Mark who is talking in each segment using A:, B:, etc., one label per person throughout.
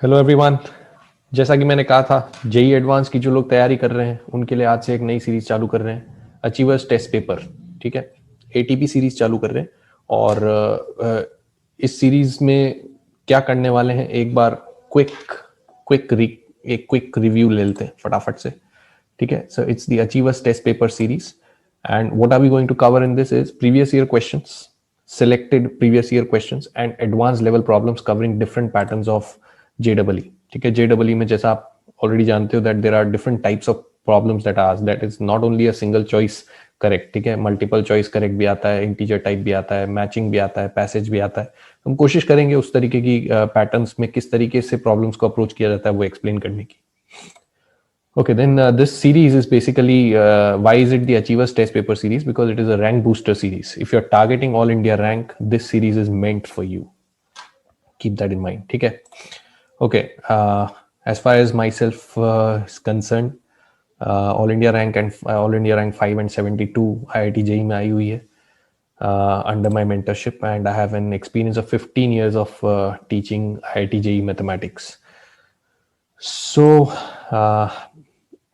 A: Hello everyone. जैसा कि मैंने कहा था, जेई एडवांस की जो लोग तैयारी कर रहे हैं उनके लिए आज से एक नई सीरीज चालू कर रहे हैं, अचीवर्स टेस्ट पेपर। ठीक है, एटीपी सीरीज चालू कर रहे हैं। और इस सीरीज में क्या करने वाले हैं, एक बार क्विक क्विक एक क्विक रिव्यू ले लेते हैं फटाफट से। ठीक है, so it's the achievers test paper series and what are we going to cover in this is previous year questions, selected previous year questions and advanced level problems covering different patterns of JEE। ठीक है, JEE में जैसा आप already जानते हो that there are different types of problems that are that is not only a single choice correct. ठीक है, multiple choice correct भी आता है, इंटीजर टाइप भी आता है, मैचिंग भी आता है, पैसेज भी आता है। हम कोशिश करेंगे उस तरीके की पैटर्न्स में किस तरीके से प्रॉब्लम्स को अप्रोच किया जाता है वो एक्सप्लेन करने की। Okay, then this series is basically why is it the Achievers Test Paper series? Because it is a rank booster series. If you're targeting all India rank, this series is meant for you. Keep that in mind. Okay. Okay. As far as myself is concerned, all India rank and all India rank 5 and 72 IIT JEE में आई हुई है under my mentorship, and I have an experience of 15 years of teaching IIT JEE mathematics. So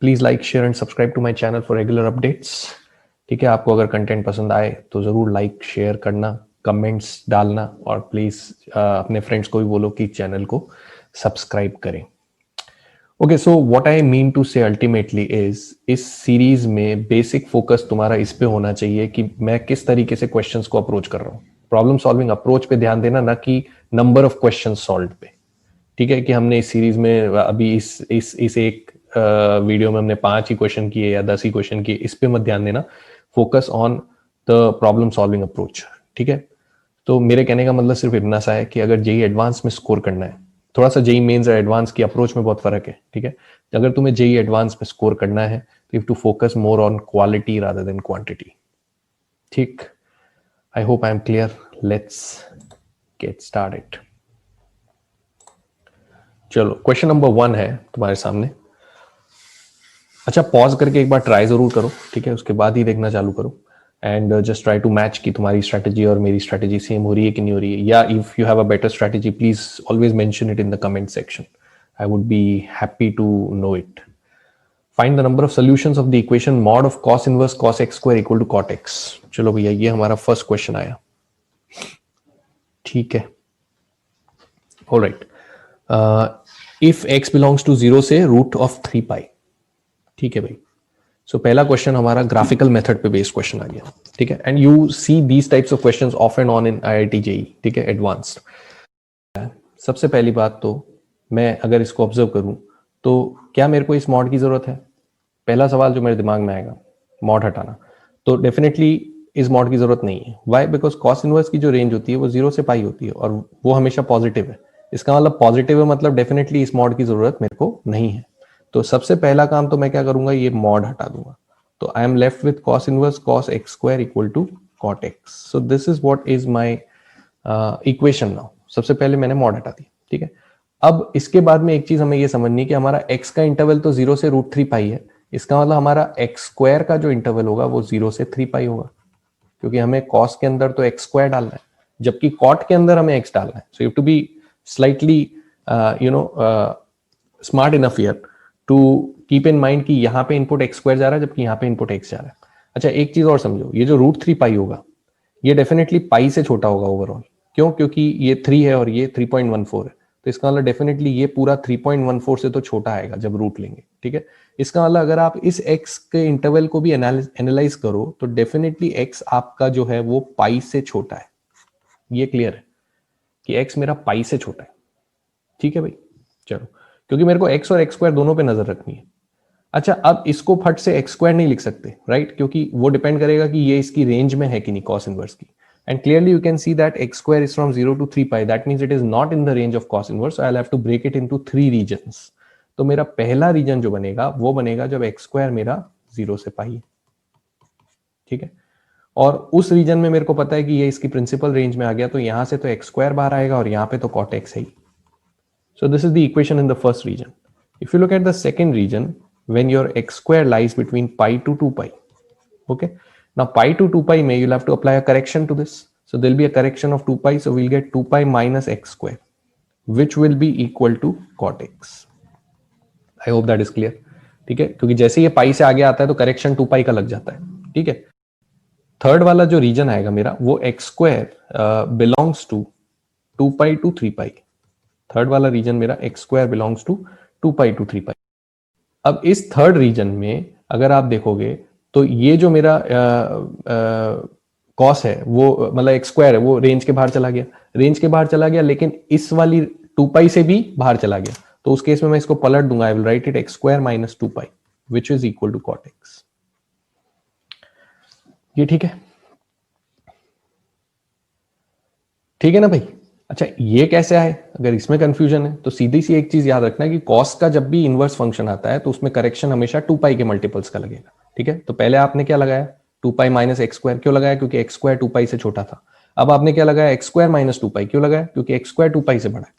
A: please like share and subscribe to my channel for regular updates. ठीक है, आपको अगर content पसंद आए तो जरूर लाइक शेयर करना, कमेंट्स डालना, और प्लीज अपने फ्रेंड्स को भी बोलो कि चैनल को सब्सक्राइब करें। Okay, so what I mean to say ultimately is इस सीरीज में बेसिक फोकस तुम्हारा इस पे होना चाहिए कि मैं किस तरीके से क्वेश्चंस को अप्रोच कर रहा हूँ। प्रॉब्लम सॉल्विंग अप्रोच पे ध्यान देना, ना कि नंबर ऑफ क्वेश्चन सॉल्व पे। ठीक है, कि हमने इस सीरीज में अभी इस एक वीडियो में हमने 5 ही क्वेश्चन किए या 10 ही क्वेश्चन किए, इस पे मत ध्यान देना। Focus on the problem solving approach. ठीक है, तो मेरे कहने का मतलब सिर्फ इतना सा है कि अगर जेई एडवांस में स्कोर करना है, थोड़ा सा जेई मेंस और एडवांस की अप्रोच में बहुत फर्क है। ठीक है, अगर तुम्हें जेई एडवांस में स्कोर करना है तो you have to focus more on quality rather than quantity. ठीक, I hope I am clear. Let's get started. चलो, क्वेश्चन नंबर 1 है तुम्हारे सामने। अच्छा, पॉज करके एक बार ट्राई जरूर करो। ठीक है, उसके बाद ही देखना चालू करो and just try to match कि तुम्हारी स्ट्रैटेजी और मेरी स्ट्रैटेजी सेम हो रही है कि नहीं हो रही है, या if you have a better strategy please always mention it in the comment section. I would be happy to know it. Find the number of solutions of the equation mod of cos inverse cos x square equal to cot x। चलो भैया, ये हमारा first question आया। ठीक है, alright. If x belongs to 0 से root of 3 पाई। ठीक है भाई, सो पहला क्वेश्चन हमारा ग्राफिकल मेथड पे बेस्ड क्वेश्चन आ गया। ठीक है, and you see these types of questions of and on in IIT JEE. ठीक है, एडवांस्ड। सबसे पहली बात तो मैं अगर इसको ऑब्जर्व करूं तो क्या मेरे को इस मॉड की जरूरत है? पहला सवाल जो मेरे दिमाग में आएगा, मॉड हटाना। तो डेफिनेटली इस मॉड की जरूरत नहीं है। वाई? बिकॉज कॉस इनवर्स की जो रेंज होती है वो 0 से पाई होती है और वो हमेशा पॉजिटिव है। इसका मतलब पॉजिटिव है, मतलब डेफिनेटली इस मॉड की जरूरत मेरे को नहीं है। तो सबसे पहला काम तो मैं क्या करूंगा, ये मॉड हटा दूंगा। तो I am left with cos inverse cos x square equal to cot x। So this is what is my equation now. सबसे पहले मैंने मॉड हटा दी। ठीक है, अब इसके बाद में एक चीज हमें ये समझनी है कि हमारा x का इंटरवल तो 0 से √3 पाई है। इसका मतलब हमारा x स्क्वायर का जो इंटरवल होगा वो 0 से 3 पाई होगा, क्योंकि हमें cos के अंदर तो x स्क्वायर डालना है जबकि cot के अंदर हमें x डालना है। So you have to be slightly smart enough here to keep in mind कि यहाँ पे इनपुट x स्क्वायर जा रहा है जबकि यहाँ पे इनपुट x जा रहा है। अच्छा, एक चीज और समझो, ये जो √3 पाई होगा ये डेफिनेटली पाई से छोटा होगा ओवरऑल। क्यों? क्योंकि ये 3 है और ये 3.14 है, तो इसका मतलब डेफिनेटली ये पूरा 3.14 से तो छोटा आएगा जब रूट लेंगे। ठीक है, इसका मतलब अगर आप इस x के इंटरवल को भी एनालाइज करो तो डेफिनेटली x आपका जो है वो पाई से छोटा है। ये क्लियर है कि x मेरा पाई से छोटा है। ठीक है भाई, चलो, क्योंकि मेरे को x और x स्क्वायर दोनों पे नजर रखनी है। अच्छा, अब इसको फट से x स्क्वायर नहीं लिख सकते, राइट? क्योंकि वो डिपेंड करेगा कि ये इसकी रेंज में है कि नहीं cos इनवर्स की। And clearly you can see that x square is from 0 to 3 pi. That means it is not in the range of cos inverse. So I'll have to break it into 3 regions. तो मेरा पहला reason जो बनेगा वो बनेगा जब x square मेरा 0 से पाई है। ठीक है, और उस रीजन में मेरे को पता है कि ये इसकी प्रिंसिपल रेंज में आ गया, तो यहां से तो x स्क्वायर बाहर आएगा और यहाँ पे तो cot x है ही। So this is the equation in the first region. If you look at the second region, when your x square lies between pi to 2 pi, okay, now pi to 2 pi may you'll have to apply a correction to this. So there'll be a correction of 2 pi, so we'll get 2 pi minus x square. Which will be equal to cot x. I hope that is clear. ठीक है, क्योंकि जैसे ये पाई से आगे आता है तो करेक्शन 2 पाई का लग जाता है। ठीक है, थर्ड वाला जो रीजन आएगा मेरा वो x square belongs to 2 pi to 3 pi. Third वाला रीजन मेरा x square belongs to 2 pi to 3 pi. अब इस थर्ड रीजन में अगर आप देखोगे तो ये जो मेरा कॉस है वो मतलब एक्स स्क्वायर है वो रेंज के बाहर चला गया, रेंज के बाहर चला गया, लेकिन इस वाली 2 पाई से भी बाहर चला गया। तो उस केस में मैं इसको पलट दूंगा, I will write it x square minus 2 pi which is equal to cot x. ये ठीक है, ठीक है ना भाई। अच्छा, ये कैसे आए, अगर इसमें कंफ्यूजन है तो सीधी सी एक चीज याद रखना कि कॉस का जब भी इनवर्स फंक्शन आता है तो उसमें करेक्शन हमेशा 2 पाई के मल्टीपल्स का लगेगा। ठीक है, तो पहले आपने क्या लगाया 2 पाई माइनस एक्स स्क्वायर, क्यों लगाया, क्योंकि एक्स स्क्वायर 2 पाई से छोटा था। अब आपने क्या लगाया एक्स स्क्वायर माइनस 2 पाई, क्यों लगाया, क्योंकि एक्स स्क्वायर 2 पाई से बड़ा है।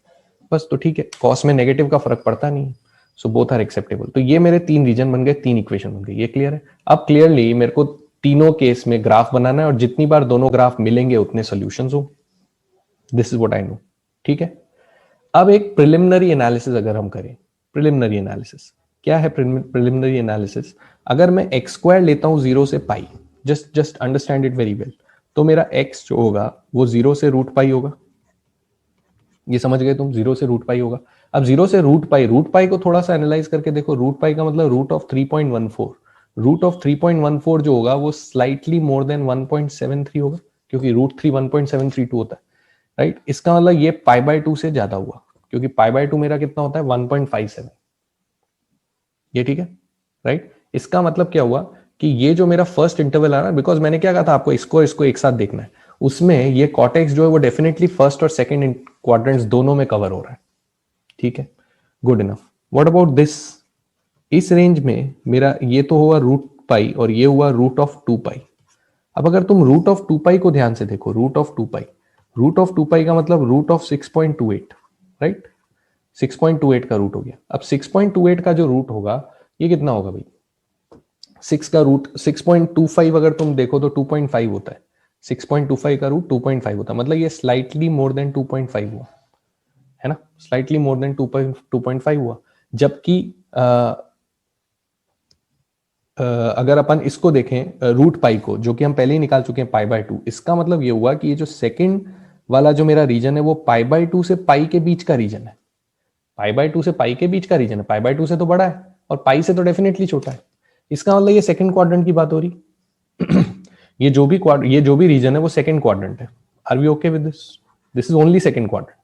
A: बस, तो ठीक है, कॉस में नेगेटिव का फर्क पड़ता नहीं, सो बोथ आर एक्सेप्टेबल। तो ये मेरे 3 रीजन बन गए, 3 इक्वेशन बन गए। ये क्लियर है। अब क्लियरली मेरे को तीनों केस में ग्राफ बनाना है और जितनी बार दोनों ग्राफ मिलेंगे उतने सोल्यूशंस हो। This is what I know. ठीक है, अब एक प्रिलिमिनरी एनालिसिस अगर हम करें, प्रिलिमिनरी एनालिसिस क्या है, प्रिलिमिनरी एनालिसिस अगर मैं एक्स स्क्वायर लेता हूं 0 से pi, just understand it very well, तो मेरा एक्स जो होगा वो 0 से रूट पाई होगा। ये समझ गए तुम, 0 से रूट पाई होगा। अब 0 से रूट पाई को थोड़ा सा एनालाइज करके देखो, रूट पाई का मतलब रूट ऑफ 3.14, रूट ऑफ 3.14 जो होगा वो स्लाइटली मोर देन 1.73 होगा, क्योंकि रूट 3 1.732 होता है, राइट। इसका मतलब ये पाई बाय 2 से ज्यादा हुआ, क्योंकि पाई बाय 2 मेरा कितना होता है 1.57। ये ठीक है, राइट। इसका मतलब क्या हुआ कि ये जो मेरा फर्स्ट इंटरवल आ रहा है, बिकॉज मैंने क्या कहा था आपको, इसको एक साथ देखना है, उसमें ये कॉटेक्स जो है वो डेफिनेटली फर्स्ट और सेकंड क्वाड्रेंट्स दोनों में कवर हो रहा है। ठीक है, good enough. What about this, इस रेंज में मेरा ये तो हुआ रूट पाई और ये हुआ रूट ऑफ 2 पाई। अब अगर तुम रूट ऑफ 2 पाई को ध्यान से देखो, root of 2 pi, root of 2 pi का मतलब रूट ऑफ 6.28, राइट। 6.28 का रूट हो गया। अब 6.28 का जो रूट होगा ये कितना होगा भाई, 6 का रूट 6.25 अगर तुम देखो तो 2.5 होता है। 6.25 का रूट 2.5 होता है, मतलब ये स्लाइटली मोर देन 2.5 हुआ है ना, स्लाइटली मोर देन 2.5 हुआ। जबकि अगर अपन इसको देखें रूट पाई को, जो कि हम पहले ही निकाल चुके हैं पाई बाय 2, इसका मतलब ये हुआ कि ये जो सेकंड वाला जो मेरा रीजन है वो पाई बाय 2 से पाई के बीच का रीजन है। पाई बाय 2 से पाई के बीच का रीजन है, पाई बाय 2 से तो बड़ा है और पाई से तो डेफिनेटली छोटा है। इसका मतलब ये सेकंड क्वाड्रेंट की बात हो रही ये जो भी रीजन है वो सेकंड क्वाड्रेंट है। Are we okay with this, this is only second quadrant.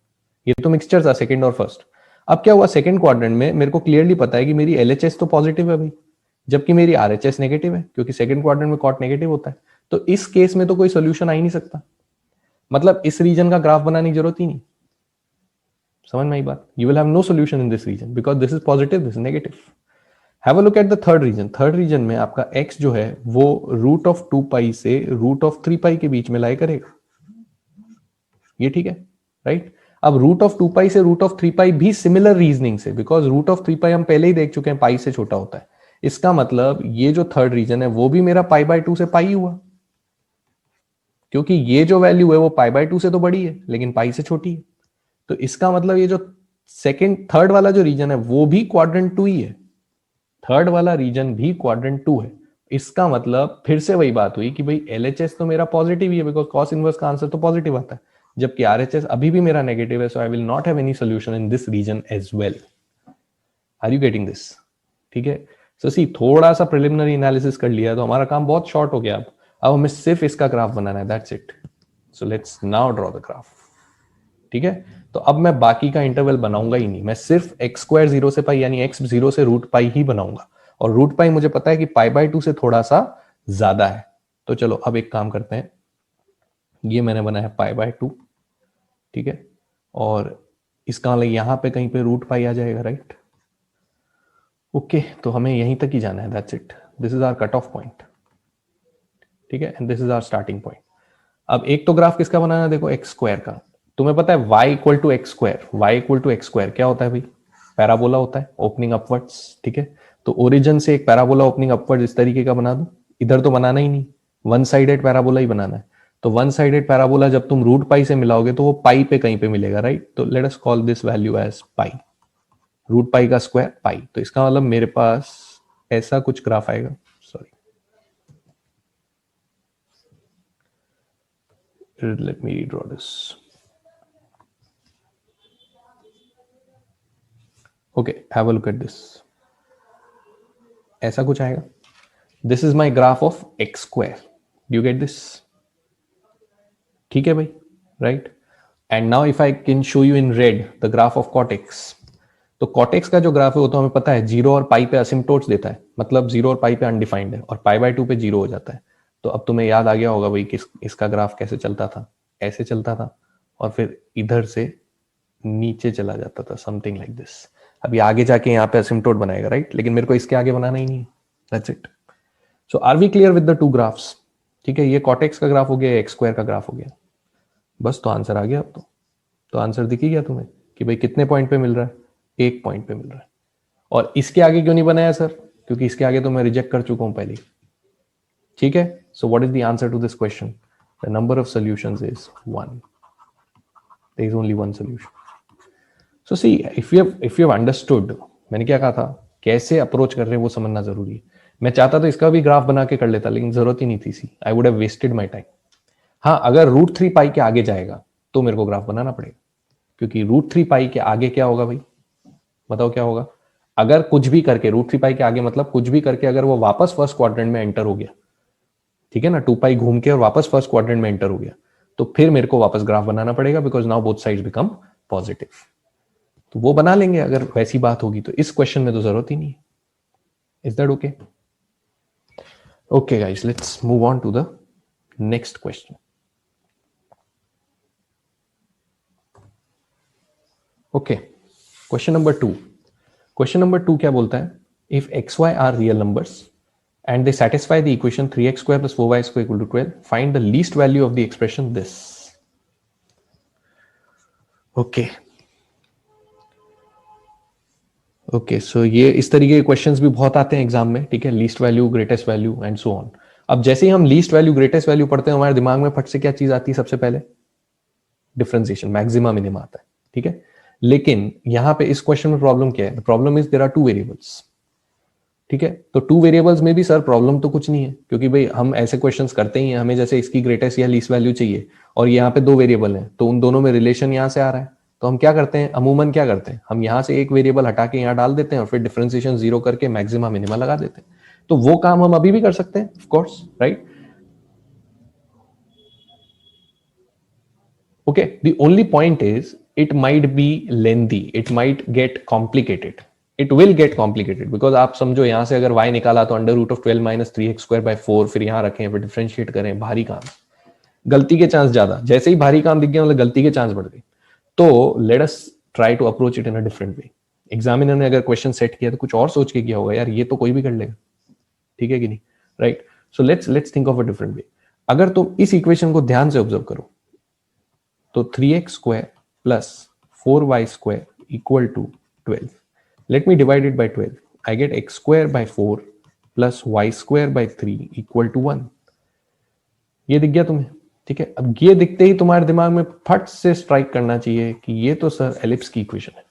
A: ये तो मिक्सचर था सेकंड और फर्स्ट। अब क्या हुआ, सेकंड क्वाड्रेंट में मेरे को क्लियरली पता है कि मेरी एलएचएस तो पॉजिटिव है भाई, जबकि मेरी आरएचएस नेगेटिव है, क्योंकि सेकंड क्वाड्रेंट में कॉट नेगेटिव होता है। तो इस केस में तो कोई सोल्यूशन आ ही नहीं सकता, मतलब इस रीजन का ग्राफ बनाने की जरूरत ही नहीं। समझ में आई बात, you will have no solution in this region because this is positive, this is negative. Have a look at the third region. Third region में आपका x जो है वो रूट ऑफ 2 पाई से रूट ऑफ 3 पाई के बीच में लाई करेगा। ये ठीक है, राइट। अब रूट ऑफ 2 पाई से रूट ऑफ 3 पाई भी सिमिलर रीजनिंग से, बिकॉज रूट ऑफ 3 पाई हम पहले ही देख चुके हैं पाई से छोटा होता है। इसका मतलब ये जो थर्ड रीजन है वो भी मेरा पाई बाय 2 से पाई हुआ, क्योंकि ये जो वैल्यू है वो पाई बाय 2 से तो बड़ी है लेकिन पाई से छोटी है। तो इसका मतलब ये जो थर्ड वाला जो रीजन है वो भी क्वाड्रेंट 2 ही है, थर्ड वाला रीजन भी क्वाड्रेंट 2 है। इसका मतलब फिर से वही बात हुई कि भाई एलएचएस तो मेरा पॉजिटिव ही है, बिकॉज कॉस इनवर्स का आंसर तो पॉजिटिव आता है, जबकि आरएचएस अभी भी मेरा नेगेटिव है, so I will not have any solution in this region as well. Are you getting this? ठीक है, सो सी थोड़ा सा प्रिलिमिनरी एनालिसिस कर लिया तो हमारा काम बहुत शॉर्ट हो गया। अब हमें सिर्फ इसका ग्राफ बनाना है, that's it. So let's now draw the graph. ठीक है, तो अब मैं बाकी का इंटरवल बनाऊंगा ही नहीं, मैं सिर्फ एक्स स्क्वायर 0 से पाई यानी एक्स 0 से रूट पाई ही बनाऊंगा, और रूट पाई मुझे पता है कि पाई बाय 2 से थोड़ा सा ज्यादा है। तो चलो अब एक काम करते हैं, ये मैंने बनाया पाई बाय 2, ठीक है, और इसका मतलब यहां पे कहीं पे रूट पाई आ जाएगा, राइट। ओके, तो हमें यहीं तक ही जाना है, that's it. This is our cut off point, ठीक है, and this is our starting point. अब एक तो ग्राफ किसका बनाना है, देखो एक्स स्क्वायर का। तुम्हें पता है y equal to x square, y equal to x square क्या होता है भाई, पैराबोला होता है ओपनिंग अपवर्ड्स, ठीक है। तो ओरिजिन से एक पैराबोला ओपनिंग अपवर्ड्स इस तरीके का बना दो, इधर तो बनाना ही नहीं, वन साइडेड पैराबोला ही बनाना है। तो वन साइडेड पैराबोला जब तुम रूट पाई से मिलाओगे तो वो पाई पे कहीं पे मिलेगा, राइट? तो let us call this value as pi, root pi का स्क्वायर पाई। तो इसका मतलब मेरे पास ऐसा कुछ ग्राफ आएगा, sorry, let me draw this. Okay, have a look at this, ऐसा कुछ आएगा। This is my graph of x square, you get this, ठीक है भाई, right? And now if I can show you in red the graph of cot x, तो cot x का जो graph है वो तो हमें पता है, जीरो और पाई पे असिम्पटोट्स देता है, मतलब जीरो और पाई पे अनडिफाइंड है, और पाई बाय 2 पे जीरो हो जाता है। तो अब तुम्हें याद आ गया होगा भाई कि इसका ग्राफ कैसे चलता था, ऐसे चलता था और फिर इधर से नीचे चला जाता था, समथिंग लाइक दिस। अभी आगे जाके यहाँ पे असिम्पटोट बनाएगा, राइट? लेकिन मेरे को इसके आगे बनाना ही नहीं, that's it. So are we clear with the two graphs? ठीक है, ये कॉट एक्स का ग्राफ हो गया, एक्स स्क्वायर का ग्राफ हो गया, बस। तो आंसर आ गया अब तो आंसर दिख ही गया तुम्हें कि भाई कितने पॉइंट पे मिल रहा है, एक पॉइंट पे मिल रहा है। और इसके आगे क्यों नहीं बनाया सर? क्योंकि इसके आगे तो मैं रिजेक्ट कर चुका हूं पहले, ठीक है? So what is the answer to this question? The number of solutions is 1, there is only one solution. So see, if you have understood, मैंने क्या कहा था, कैसे अप्रोच कर रहे हैं वो समझना जरूरी है। मैं चाहता तो इसका भी ग्राफ बना के कर लेता, लेकिन जरूरत ही नहीं थी, see I would have wasted my time. हाँ, अगर रूट 3 पाई के आगे जाएगा तो मेरे को ग्राफ बनाना पड़ेगा, क्योंकि रूट 3 पाई के आगे क्या होगा भाई, बताओ क्या होगा? अगर कुछ भी करके रूट 3 पाई के आगे, मतलब कुछ भी करके अगर वो वापस फर्स्ट क्वाड्रेंट में एंटर हो गया, ठीक है ना, 2 पाई घूम के और वापस फर्स्ट क्वाड्रेंट में एंटर हो गया, तो फिर मेरे को वापस ग्राफ बनाना पड़ेगा, because now both sides become positive. तो वो बना लेंगे अगर वैसी बात होगी, तो इस क्वेश्चन में तो जरूरत ही नहीं है। Is that okay? Okay guys, let's move on to the next question. Okay, question number 2। Question number 2 क्या बोलता है? If x y are real numbers and they satisfy the equation 3x square plus 4y square equal to 12, find the least value of the expression this. Okay, so ये इस तरीके के questions भी बहुत आते हैं एग्जाम में, ठीक है? Least value, greatest value and so on. अब जैसे ही हम लीस्ट वैल्यू, ग्रेटेस्ट वैल्यू पढ़ते हैं, हमारे दिमाग में फट से क्या चीज आती है सबसे पहले? डिफरेंशिएशन, मैक्सिमा मिनिमा आता है, ठीक है? लेकिन यहां पे इस क्वेश्चन में प्रॉब्लम क्या है? The problem is there are two variables, ठीक है? तो टू वेरिएबल्स में भी सर प्रॉब्लम तो कुछ नहीं है, क्योंकि भाई हम ऐसे क्वेश्चंस करते ही हैं, हमें जैसे इसकी ग्रेटेस्ट या लीस्ट वैल्यू चाहिए और यहाँ पे दो वेरिएबल हैं, तो उन दोनों में रिलेशन यहाँ से आ रहा है, तो हम क्या करते हैं, अमूमन क्या करते हैं, हम यहाँ से एक वेरिएबल हटा के यहाँ डाल देते हैं और फिर डिफरेंशिएशन जीरो करके मैक्सिमा मिनिमा लगा देते हैं। तो वो काम हम अभी भी कर सकते हैं, of course, right? Okay, the only point is it might be lengthy, it might get complicated, it will get complicated, because आप समझो यहां से अगर y निकाला तो under root of 12 minus 3x square by 4, फिर यहां रखें, फिर डिफरेंशिएट करें, भारी काम, गलती के चांस ज्यादा। जैसे ही भारी काम दिख गया मतलब गलती के चांस बढ़ गए। तो let us try to approach it in a different way. Examiner ने अगर क्वेश्चन सेट किया तो कुछ और सोच के किया होगा, यार ये तो कोई भी कर लेगा, ठीक है कि नहीं, right? So let's think of a different वे। अगर तुम इस इक्वेशन को ध्यान से ऑब्जर्व करो तो 3x square plus 4y square equal to 12, let me divide it by 12, I get x square by 4 plus y square by 3 equal to 1। ये दिख गया तुम्हें, ठीक है? अब ये दिखते ही तुम्हारे दिमाग में फट से स्ट्राइक करना चाहिए कि ये तो सर एलिप्स की इक्वेशन है।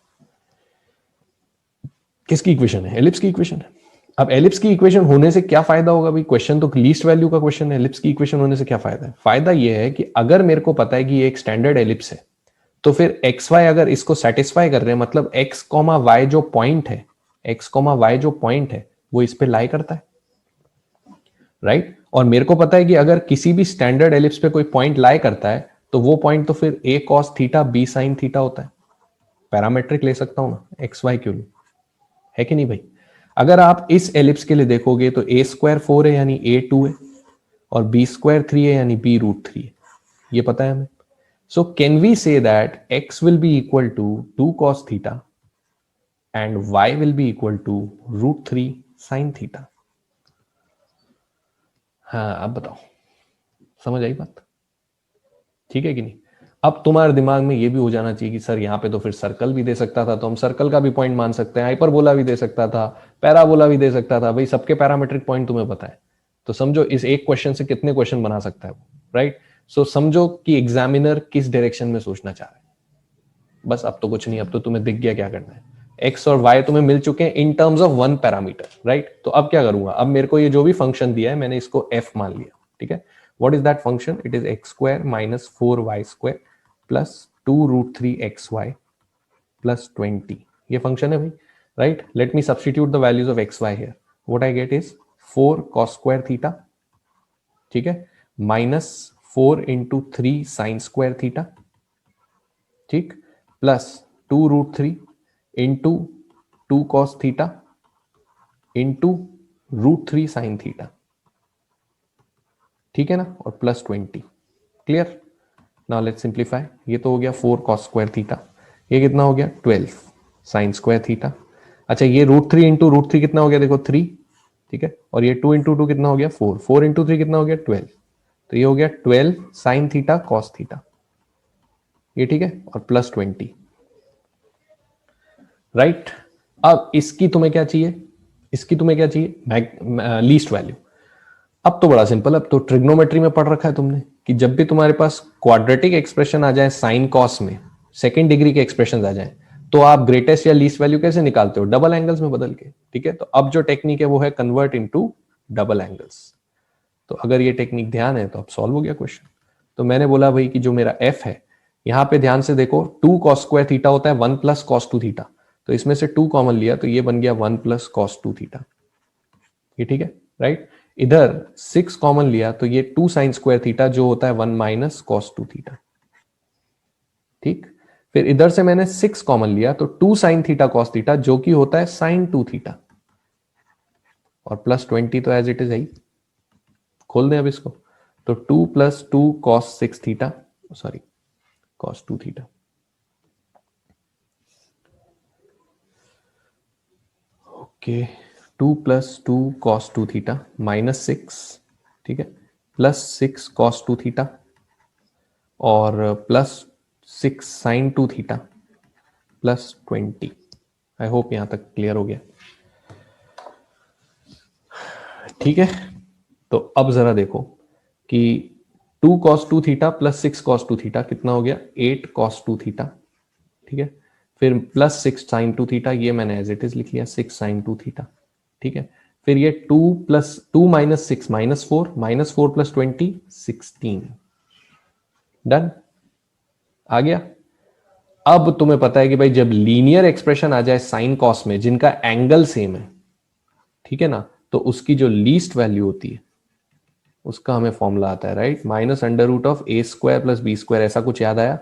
A: किसकी इक्वेशन है? एलिप्स की इक्वेशन है। अब एलिप्स की इक्वेशन होने से क्या फायदा होगा भाई? क्वेश्चन तो लीस्ट वैल्यू का क्वेश्चन है, एलिप्स की इक्वेशन होने से क्या फायदा है? फायदा ये है कि अगर मेरे को पता है कि ये एक स्टैंडर्ड एलिप्स है, तो फिर एक्स वाई अगर इसको सेटिस्फाई कर रहे हैं, मतलब एक्स कॉमा वाई जो पॉइंट है, एक्स कॉमा वाई जो पॉइंट है वो इस पे लाई करता है, राइट? और मेरे को पता है कि अगर किसी भी स्टैंडर्ड एलिप्स पे कोई पॉइंट लाई करता है तो वो पॉइंट तो फिर a cos theta b sine theta होता है। पैरामेट्रिक ले सकता हूं ना एक्स वाई के लिए, है कि नहीं भाई? अगर आप इस एलिप्स के लिए देखोगे तो ए स्क्वायर 4 है यानी ए 2 है, और बी स्क्वायर 3 है यानी बी रूट 3 है, ये पता है हमें। So can we say that x will be equal to 2 cos theta and y will be equal to root 3 sin theta? हाँ, अब बताओ, समझ आई बात? ठीक है कि नहीं? अब तुम्हारे दिमाग में ये भी हो जाना चाहिए कि सर यहाँ पे तो फिर सर्कल भी दे सकता था, तो हम सर्कल का भी पॉइंट मान सकते हैं, हाइपरबोला भी दे सकता था, पैराबोला भी दे सकता था। भाई सबके पैरामेट्रिक पॉइंट तुम्हें पता है, तो समझो इस एक क्वेश्चन से कितने क्वेश्चन बना सकता है वो, राइट? सो समझो कि एग्जामिनर किस डायरेक्शन में सोचना चाह रहा है। बस अब तो कुछ नहीं, अब तो तुम्हें दिख गया क्या करना है। एक्स और वाई तुम्हें मिल चुके हैं in terms of one parameter, right. तो अब क्या करूंगा, अब मेरे को ये जो भी फंक्शन दिया है मैंने इसको एफ मान लिया, ठीक है। What is that function, it is x square minus 4y² plus 2√3xy plus 20, ये फंक्शन है भाई, right. Let me substitute the values of x y here, what I get is 4 cos square theta, ठीक है, minus 4 into 3 sine square theta, ठीक, plus 2√3 into 2 cos theta into √3 sine theta, ठीक है ना, और plus 20। Clear. Now let's simplify, ये तो हो गया 4 cos स्क्वायर थीटा, ये कितना हो गया 12 साइन स्क्वायर थीटा। अच्छा ये √3 इंटू √3 कितना हो गया, देखो 3, ठीक है, और ये 2 इंटू 2 कितना हो गया 4, 4 इंटू 3 कितना हो गया 12, तो ये हो गया 12 साइन थीटा कॉस थीटा, ये ठीक है, और प्लस 20, राइट। अब इसकी तुम्हें क्या चाहिए, इसकी तुम्हें क्या चाहिए, लीस्ट वैल्यू। अब तो बड़ा सिंपल, अब तो ट्रिग्नोमेट्री में पढ़ रखा है तुमने कि जब भी तुम्हारे पास क्वाड्रेटिक एक्सप्रेशन आ जाए साइन कॉस में, सेकेंड डिग्री के एक्सप्रेशन आ जाए, तो आप ग्रेटेस्ट या लीस्ट वैल्यू कैसे निकालते हो, डबल एंगल्स में बदल के, ठीक है। तो अब जो टेक्निक है वो है कन्वर्ट इनटू डबल एंगल्स। तो अगर ये टेक्निक ध्यान है तो अब सॉल्व हो गया क्वेश्चन। तो मैंने बोला भाई कि जो मेरा एफ है, यहां पे ध्यान से देखो 2 cos स्क्वायर थीटा होता है 1 प्लस cos 2 थीटा, तो इसमें से 2 कॉमन लिया तो ये बन गया 1 प्लस cos 2 थीटा, ये ठीक है, राइट। इधर 6 कॉमन लिया तो ये 2 साइन स्क्वायर थीटा जो होता है 1 माइनस cos 2 थीटा, ठीक। फिर इधर से मैंने 6 कॉमन लिया तो 2 साइन थीटा cos थीटा जो कि होता है साइन 2 थीटा, और प्लस 20 तो एज इट इज है, खोल दें अब इसको, तो 2 plus 2 cos 6 theta, sorry cos 2 theta, okay, 2 plus 2 cos 2 theta minus 6, ठीक है, प्लस 6 cos 2 थीटा और plus 6 sine 2 theta plus 20। I hope यहां तक क्लियर हो गया, ठीक है। तो अब जरा देखो कि 2 cos 2 theta plus 6 cos 2 theta कितना हो गया 8 cos 2 थीटा, ठीक है। फिर प्लस 6 साइन 2 थीटा, ये मैंने एज इट इज लिख लिया 6 साइन 2 थीटा, ठीक है। फिर ये 2 plus 2 minus 6 minus 4 plus 20 16, done, आ गया। अब तुम्हें पता है कि भाई जब लीनियर एक्सप्रेशन आ जाए साइन कॉस में जिनका एंगल सेम है, ठीक है ना, तो उसकी जो लीस्ट वैल्यू होती है उसका हमें फॉर्मूला आता है, right, minus under root of a square plus b square, ऐसा कुछ याद आया,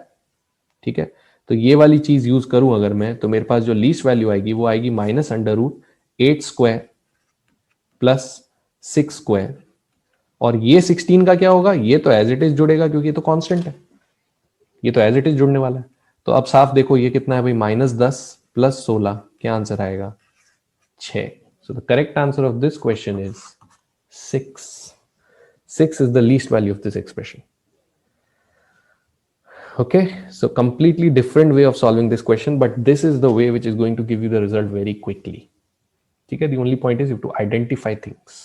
A: ठीक है। तो ये वाली चीज यूज करूं अगर मैं, तो मेरे पास जो लीस्ट वैल्यू आएगी वो आएगी minus under root 8 square plus 6 square, और ये 16 का क्या होगा, ये तो एज इट इज जुड़ेगा क्योंकि ये तो कांस्टेंट है, ये तो एज इट इज जुड़ने वाला है। तो अब साफ देखो ये कितना है भाई, माइनस 10 प्लस 16, क्या आंसर आएगा 6। सो the correct answer of this question is 6। 6 is the least value of this expression. Okay, so completely different way of solving this question, but this is the way which is going to give you the result very quickly. Okay, the only point is you have to identify things.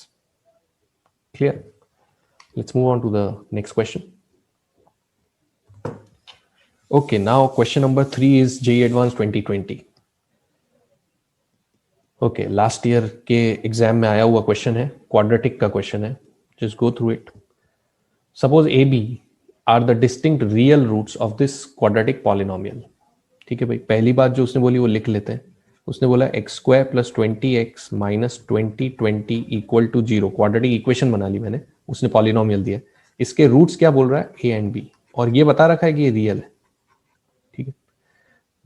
A: Clear? Let's move on to the next question. Okay, now question number 3 is JEE Advanced 2020. Okay, last year के exam में आया हुआ question है, quadratic का question है, just go through it. Suppose AB are the distinct real roots of this quadratic polynomial. ठीक है भाई, पहली बात जो उसने बोली वो लिख लेते हैं। उसने बोला x square plus 20x minus 20 equal to 0, quadratic equation बना ली मैंने, उसने पॉलिनोमियल दिया, इसके रूट्स क्या बोल रहा है ए एंड बी, और ये बता रखा है कि ये रियल है, ठीक है।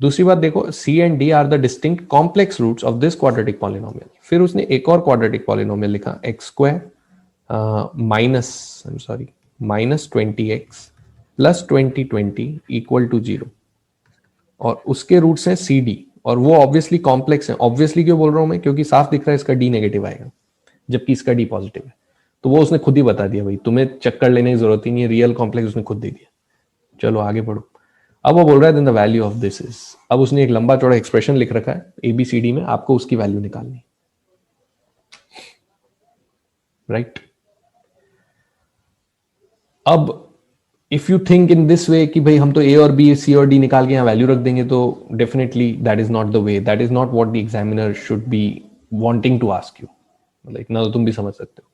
A: दूसरी बात देखो, c and d are the distinct complex roots of this quadratic polynomial. फिर उसने एक और क्वाड्रेटिक पॉलिनोमियल लिखा, x square minus 20x plus 20 equal to 0, और उसके रूट्स हैं सी डी, और वो ऑब्वियसली कॉम्प्लेक्स है। ऑब्वियसली क्यों बोल रहा हूं मैं, क्योंकि साफ दिख रहा है इसका डी नेगेटिव आएगा जबकि इसका डी पॉजिटिव है, तो वो उसने खुद ही बता दिया भाई, तुम्हें चक्कर लेने की जरूरत ही नहीं है, रियल कॉम्प्लेक्स उसने खुद दे दिया। चलो आगे बढ़ो। अब वो बोल रहा है then the value of this is, अब उसने एक लंबा चौड़ा एक्सप्रेशन लिख रखा है एबीसीडी में, आपको उसकी वैल्यू निकालनी, राइट। अब if you think in this way कि भाई हम तो ए और बी सी और डी निकाल के यहाँ वैल्यू रख देंगे, तो definitely that is not the way, that is not what the examiner should be wanting to ask you. मतलब इतना तो तुम भी समझ सकते हो।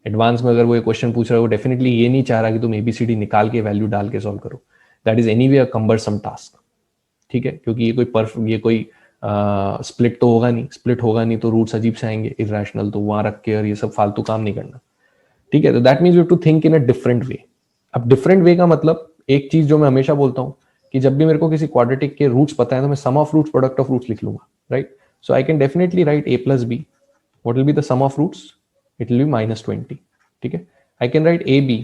A: एडवांस में अगर वो ये क्वेश्चन पूछ रहा है, वो डेफिनेटली ये नहीं चाह रहा कि तुम एबीसीडी निकाल के वैल्यू डाल के सॉल्व करो। That is anyway a cumbersome task, ठीक है, क्योंकि ये कोई स्प्लिट तो होगा नहीं, स्प्लिट होगा नहीं तो रूट्स अजीब से आएंगे इरेशनल, तो वहां रख के और ये सब फालतू काम नहीं करना, ठीक है। तो that means you to think in a different way. अब डिफरेंट वे का मतलब, एक चीज जो मैं हमेशा बोलता हूँ कि जब भी मेरे को किसी क्वाड्रेटिक के रूट्स पता है तो मैं sum of roots product of roots लिख लूंगा, right. So I can definitely write a plus b, what will be the sum of roots, it will be -20, ठीक है। I can write a b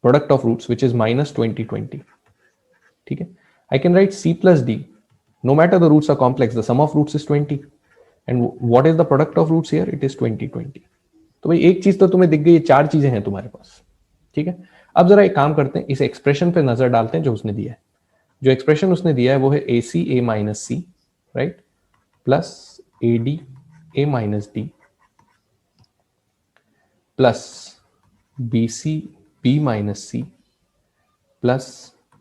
A: product of roots which is -20, ठीक है। I can write c plus d, no matter the roots are complex, the sum of roots is 20, and what is the product of roots here, it is 20. तो भाई एक चीज तो तुम्हें दिख गई, ये चार चीजें हैं तुम्हारे पास, ठीक है। अब जरा एक काम करते हैं, इस एक्सप्रेशन पे नजर डालते हैं जो उसने दिया है। जो एक्सप्रेशन उसने दिया है वो है a c a minus c, right, plus a d a minus d plus b c b minus c plus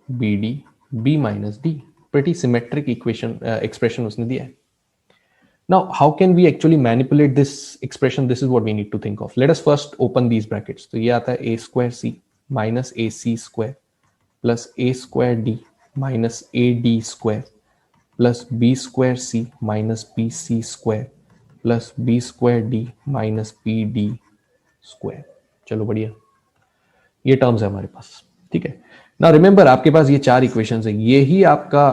A: b d b minus d. Pretty symmetric equation expression उसने दिया है। Now, how can we actually manipulate this expression? This is what we need to think of. Let us first open these brackets. तो ये आता है a square c minus ac square plus a square d minus ad square plus b square c minus bc square plus b square d minus bd square. चलो बढ़िया, ये terms है हमारे पास, ठीक है ना। रिमेंबर आपके पास ये चार इक्वेशंस है, ये ही आपका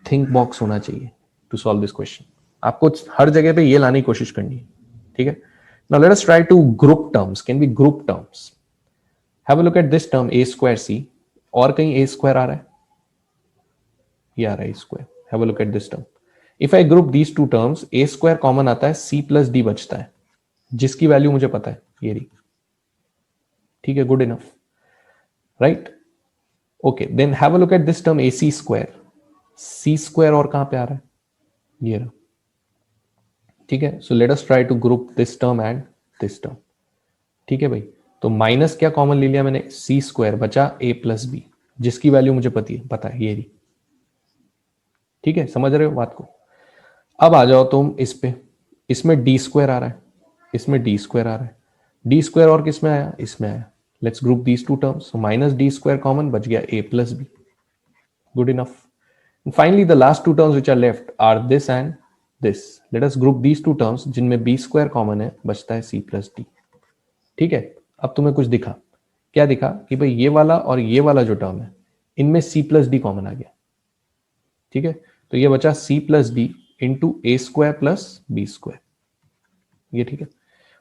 A: थिंक बॉक्स होना चाहिए टू सॉल्व दिस क्वेश्चन। आपको हर जगह पे ये लाने की कोशिश करनी है, ठीक है। Now let us try to group terms. Can be group terms? Have a look at this term a square c, और कहीं a स्क्वायर आ रहा है? ये आ रहा है a square. Have a look at this term. If I group these two terms, a square common आता है, c plus d बचता है, जिसकी वैल्यू मुझे पता है, ये रही, ठीक है, good enough, right. Okay, then have a look at this term ac square. c square और कहां पे आ रहा है? ये रहा, ठीक है। So let us try to group this term and this term, ठीक है भाई। तो माइनस क्या कॉमन ले लिया मैंने, सी स्क्वायर, बचा a प्लस बी, जिसकी वैल्यू मुझे पता है, ये रही, ठीक है। समझ रहे हो बात को? अब आ जाओ तुम इस पे, इसमें डी स्क्वायर आ रहा है, इसमें डी स्क्वायर आ रहा है, डी स्क्वायर और किसमें आया, इसमें आया। Let's group these two terms. Minus d square common, बच गया a plus b, good enough. Finally the last two terms which are left are this and this. Let us group these two terms जिनमें b square common है, बचता है c plus D, ठीक है। अब तुम्हें कुछ दिखा, क्या दिखा कि भाई ये वाला और ये वाला जो टर्म है, इनमें c प्लस डी कॉमन आ गया, ठीक है। तो ये बचा c प्लस डी इंटू ए स्क्वायर प्लस बी स्क्वायर, ये ठीक है।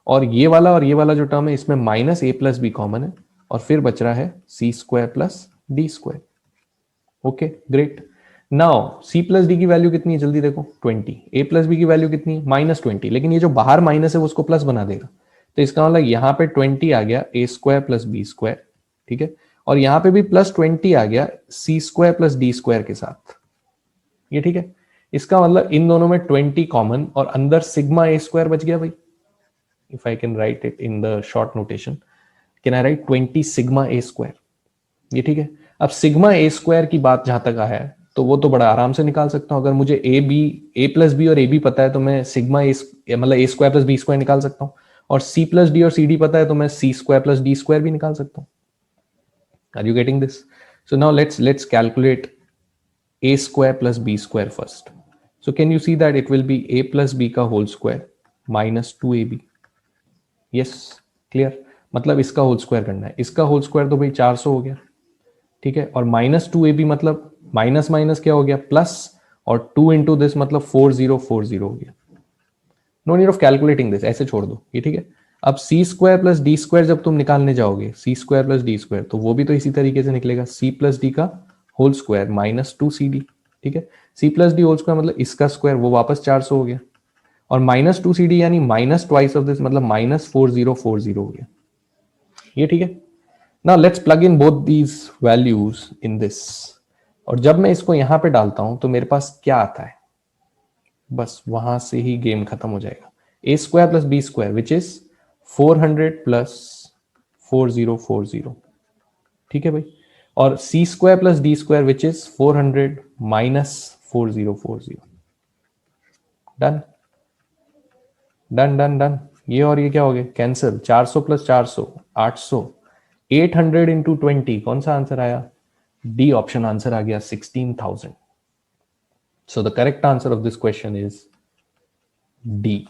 A: और ये वाला जो टर्म है, इसमें minus a plus b common है, और फिर बच रहा है c square plus d square. Okay great. Now c plus d की वैल्यू कितनी है, जल्दी देखो, 20। a प्लस बी की वैल्यू कितनी है, -20, लेकिन ये जो बाहर माइनस है वो उसको प्लस बना देगा, तो इसका मतलब यहाँ पे 20 आ गया a square plus b square, ठीक है। और यहाँ पे भी +20 आ गया c square plus d square के साथ, ये ठीक है। इसका मतलब इन दोनों में 20 कॉमन, और अंदर सिग्मा a स्क्वायर बच गया भाई। If I can right it in the short notation, can I right 20 sigma a square, ये ठीक है। अब सिग्मा a स्क्वायर की बात जहां तक है, तो वो तो बड़ा आराम से निकाल सकता हूं। अगर मुझे a प्लस बी और a b पता है, तो मैं सिग्मा a मतलब a square plus b square निकाल सकता हूं। और c प्लस डी और सी डी पता है, तो मैं c square plus d square भी निकाल सकता हूं। Are you getting this? So now let's calculate a square plus b square first. So can you see that it will be a plus b का whole square minus 2ab। Yes, clear. मतलब इसका whole square करना है, इसका whole square तो भाई 400 हो गया, ठीक है। और -2ab मतलब माइनस माइनस क्या हो गया, प्लस, और 2 इंटू दिस मतलब 4040 हो गया। No need of calculating this, ऐसे छोड़ दो, ये ठीक है। अब c square plus d square जब तुम निकालने जाओगे, c square plus d square, तो वो भी तो इसी तरीके से निकलेगा, c प्लस डी का होल स्क्वायर -2cd, ठीक है। c plus d whole square मतलब इसका स्क्वायर, वो वापस 400 हो गया, और -2cd यानी माइनस ट्वाइस ऑफ दिस मतलब -4040 हो गया, ये ठीक है। Now let's plug in both these values in this, और जब मैं इसको यहां पे डालता हूं तो मेरे पास क्या आता है, बस वहां से ही गेम खत्म हो जाएगा। a square plus b square which is 400 plus 4040, ठीक है भाई। और c square plus d square which is 400 minus 4040। Done done done done. ये और ये क्या हो गया, कैंसिल। 400 प्लस 400 800। 800 इंटू 20 कौन सा आंसर आया, डी ऑप्शन आंसर आ गया 16,000। सो the correct answer of this question is D,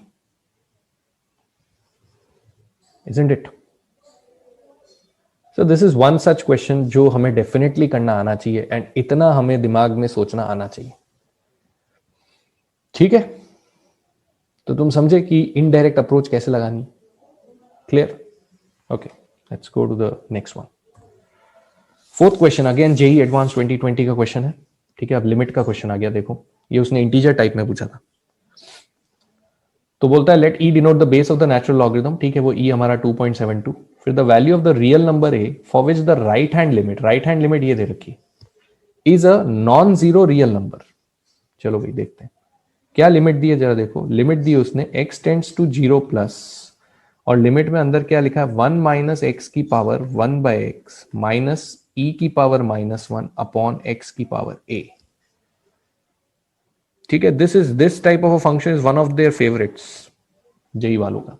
A: isn't it? So this is one such question जो हमें डेफिनेटली करना आना चाहिए एंड इतना हमें दिमाग में सोचना आना चाहिए। ठीक है, तो तुम समझे कि इनडायरेक्ट अप्रोच कैसे लगानी। Clear? Okay, let's go to the next one. Fourth question again JEE advance 2020 का क्वेश्चन है। ठीक है, अब लिमिट का क्वेश्चन आ गया। देखो ये उसने इंटीजर टाइप में पूछा था। तो बोलता है let e denote the base of the natural logarithm. ठीक है, वो ई हमारा 2.72। फिर the value of the real number a for which the right hand limit ये दे रखी is a non zero real number. चलो भाई देखते हैं क्या लिमिट दी है, जरा देखो। लिमिट दी उसने x टेंड्स टू 0 प्लस, और लिमिट में अंदर क्या लिखा है 1 माइनस एक्स की power 1 by x minus e की पावर -1 अपॉन एक्स की पावर a। ठीक है, this type of a function is one of there favourites JEE वालों का।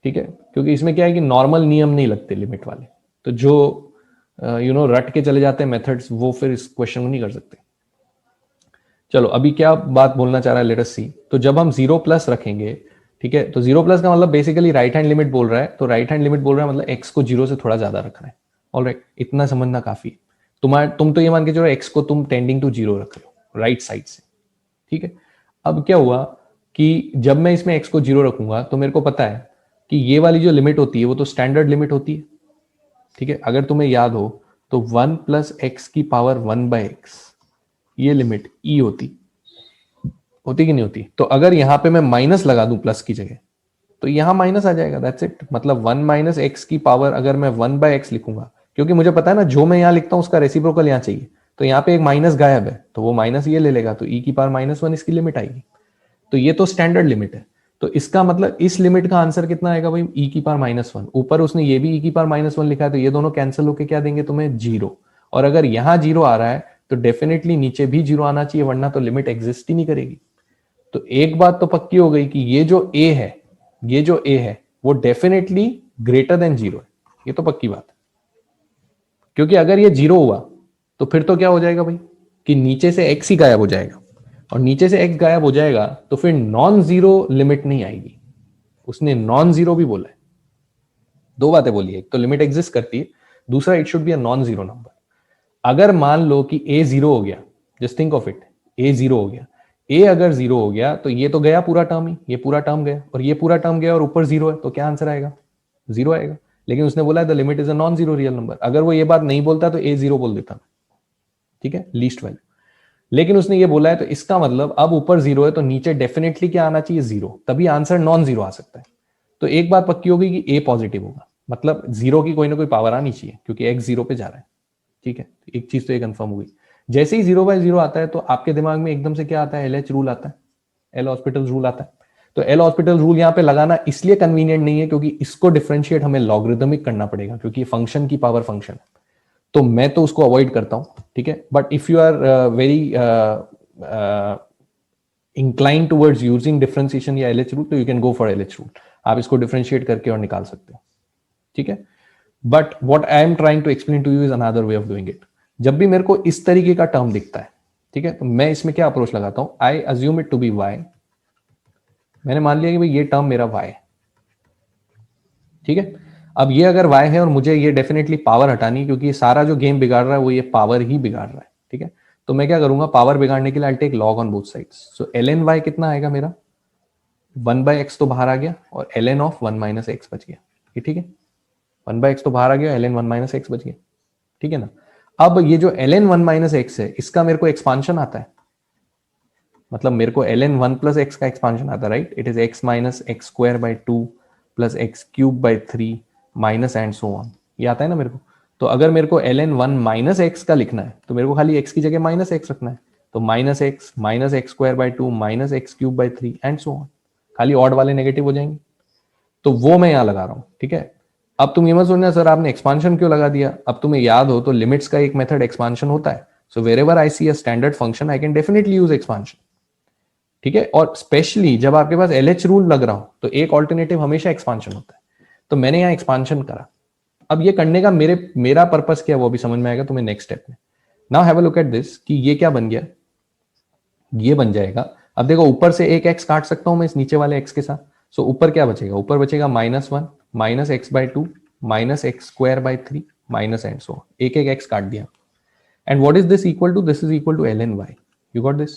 A: ठीक है, क्योंकि इसमें क्या है कि नॉर्मल नियम नहीं लगते लिमिट वाले, तो जो रट के चले जाते हैं मेथड्स, वो फिर इस क्वेश्चन को नहीं कर सकते। चलो अभी क्या बात बोलना चाह रहा है, लेट अस सी। तो जब हम 0 प्लस रखेंगे, ठीक है, तो 0 प्लस का मतलब बेसिकली राइट हैंड लिमिट बोल रहा है। तो राइट हैंड लिमिट बोल रहा है मतलब एक्स को 0 से थोड़ा ज्यादा रखना है। ऑलराइट, इतना समझना काफी। तुम तो ये मान के चलो एक्स को तुम टेंडिंग टू 0 रख रहे हो राइट साइड से। ठीक है, अब क्या हुआ कि जब मैं इसमें x को 0 रखूंगा तो मेरे को पता है कि ये वाली जो लिमिट होती है वो तो स्टैंडर्ड लिमिट होती है। ठीक है, अगर तुम्हें याद हो तो 1 प्लस एक्स की पावर 1 बाय एक्स, ये लिमिट e होती कि नहीं होती। तो अगर यहां पे मैं माइनस लगा दूं प्लस की जगह, तो यहां माइनस आ जाएगा, दैट्स इट। मतलब 1 माइनस एक्स की पावर अगर मैं 1 बाय एक्स लिखूंगा, क्योंकि मुझे पता है ना जो मैं यहां लिखता हूं उसका रेसिप्रोकल यहां चाहिए, तो यहाँ पे एक माइनस गायब है तो वो माइनस ये ले लेगा, तो e की पावर -1 इसकी लिमिट आएगी। तो ये तो स्टैंडर्ड लिमिट है। तो इसका मतलब इस लिमिट का आंसर कितना आएगा भाई, e की पावर -1। ऊपर उसने ये भी e की पावर -1 लिखा है, तो ये दोनों कैंसिल होके क्या देंगे तुम्हें, 0। और अगर यहां 0 आ रहा है तो डेफिनेटली नीचे भी 0 आना चाहिए, वरना तो लिमिट एग्जिस्ट ही नहीं करेगी। तो एक बात तो पक्की हो गई कि ये जो a है वो डेफिनेटली ग्रेटर देन 0 है। ये तो पक्की बात है, क्योंकि अगर ये 0 हुआ तो फिर तो क्या हो जाएगा भाई कि नीचे से x ही गायब हो जाएगा, और नीचे से x गायब हो जाएगा तो फिर नॉन जीरो लिमिट नहीं आएगी। उसने नॉन जीरो भी बोला है। दो बातें बोली है, एक तो लिमिट एग्जिस्ट करती है, दूसरा it should be a non zero number. अगर मान लो कि a 0 हो गया, just think of it, a 0 हो गया, a अगर 0 हो गया तो ये तो गया पूरा टर्म ही, ये पूरा टर्म गया, और ये पूरा टर्म गया और ऊपर 0 है, तो क्या आंसर आएगा, 0 आएगा। लेकिन उसने बोला है the limit is a non zero real number. अगर वो ये बात नहीं बोलता तो a 0 बोल देता, ठीक है, लीस्ट वैल्यू। लेकिन उसने ये बोला है, तो इसका मतलब अब ऊपर 0 है तो नीचे डेफिनेटली क्या आना चाहिए, 0, तभी आंसर नॉन जीरो आ सकता है। तो एक बात पक्की होगी कि a पॉजिटिव होगा, मतलब 0 की कोई ना कोई पावर आनी चाहिए, क्योंकि x 0 पे जा रहा है। ठीक है, एक चीज तो ये कंफर्म हो गई। जैसे ही 0/0 आता है तो आपके दिमाग में एकदम से क्या आता है, LH रूल आता है, एल हॉस्पिटल रूल आता है। तो एल हॉस्पिटल रूल यहाँ पे लगाना इसलिए कन्वीनियंट नहीं है क्योंकि इसको डिफरेंशिएट हमें लॉगरिदमिक करना पड़ेगा, क्योंकि फंक्शन की पावर फंक्शन है, तो मैं तो उसको अवॉइड करता हूं। ठीक है, but if you are very incline towards using differentiation या एलएच रूल, तो you can go for LH rule. आप इसको डिफरेंशिएट करके और निकाल सकते हो। ठीक है, but what I am trying to explain to you is another way of doing it. जब भी मेरे को इस तरीके का टर्म दिखता है, ठीक है, तो मैं इसमें क्या अप्रोच लगाता हूं, I assume it to be y. मैंने मान लिया कि भाई ये टर्म मेरा y है। ठीक है, अब ये अगर y है और मुझे ये डेफिनेटली पावर हटानी, क्योंकि सारा जो गेम बिगाड़ रहा है वो ये पावर ही बिगाड़ रहा है। ठीक है, तो मैं क्या करूंगा, पावर बिगाड़ने के लिए I take log on both sides. So ln y कितना आएगा मेरा, 1/x तो बाहर आ गया और ln ऑफ 1 - x बच गया। ये ठीक है, 1/x तो बाहर आ गया, ln 1 - x बच गया। ठीक है ना। अब ये जो ln 1 - x है, इसका मेरे को एक्सपांशन आता है, मतलब मेरे को ln 1 + x का एक्सपांशन आता है, right. It is x - x² 2 + x³ 3 minus and so on, ये आता है ना मेरे को। तो अगर मेरे को ln 1 - x का लिखना है तो मेरे को खाली x की जगह -x रखना है, तो -x - x² 2 x³ 3 and so on. खाली ऑड वाले नेगेटिव हो जाएंगे, तो वो मैं यहां लगा रहा हूं। ठीक है, अब तुम ये मत सोचना सर आपने एक्सपांशन क्यों लगा दिया, अब तुम्हें याद हो तो लिमिट्स का एक मेथड एक्सपांशन होता है. So wherever I see a standard function I can definitely use expansion. ठीक है, और स्पेशली जब आपके पास एलएच रूल लग रहा हो तो एक ऑल्टरनेटिव हमेशा एक्सपांशन होता है. तो मैंने यहाँ एक्सपांशन करा. अब ये करने का मेरा पर्पस क्या है वो भी समझ में आएगा तुम्हें नेक्स्ट स्टेप में. Now have a look at this कि ये क्या बन गया, ये बन जाएगा. अब देखो ऊपर से एक एक्स काट सकता हूं मैं इस नीचे वाले एक्स के साथ. सो ऊपर क्या बचेगा, ऊपर बचेगा -1 minus x by 2 minus x square by 3 minus and so एक एक एक्स काट दिया. And what is this equal to, this is equal to ln y. You got this.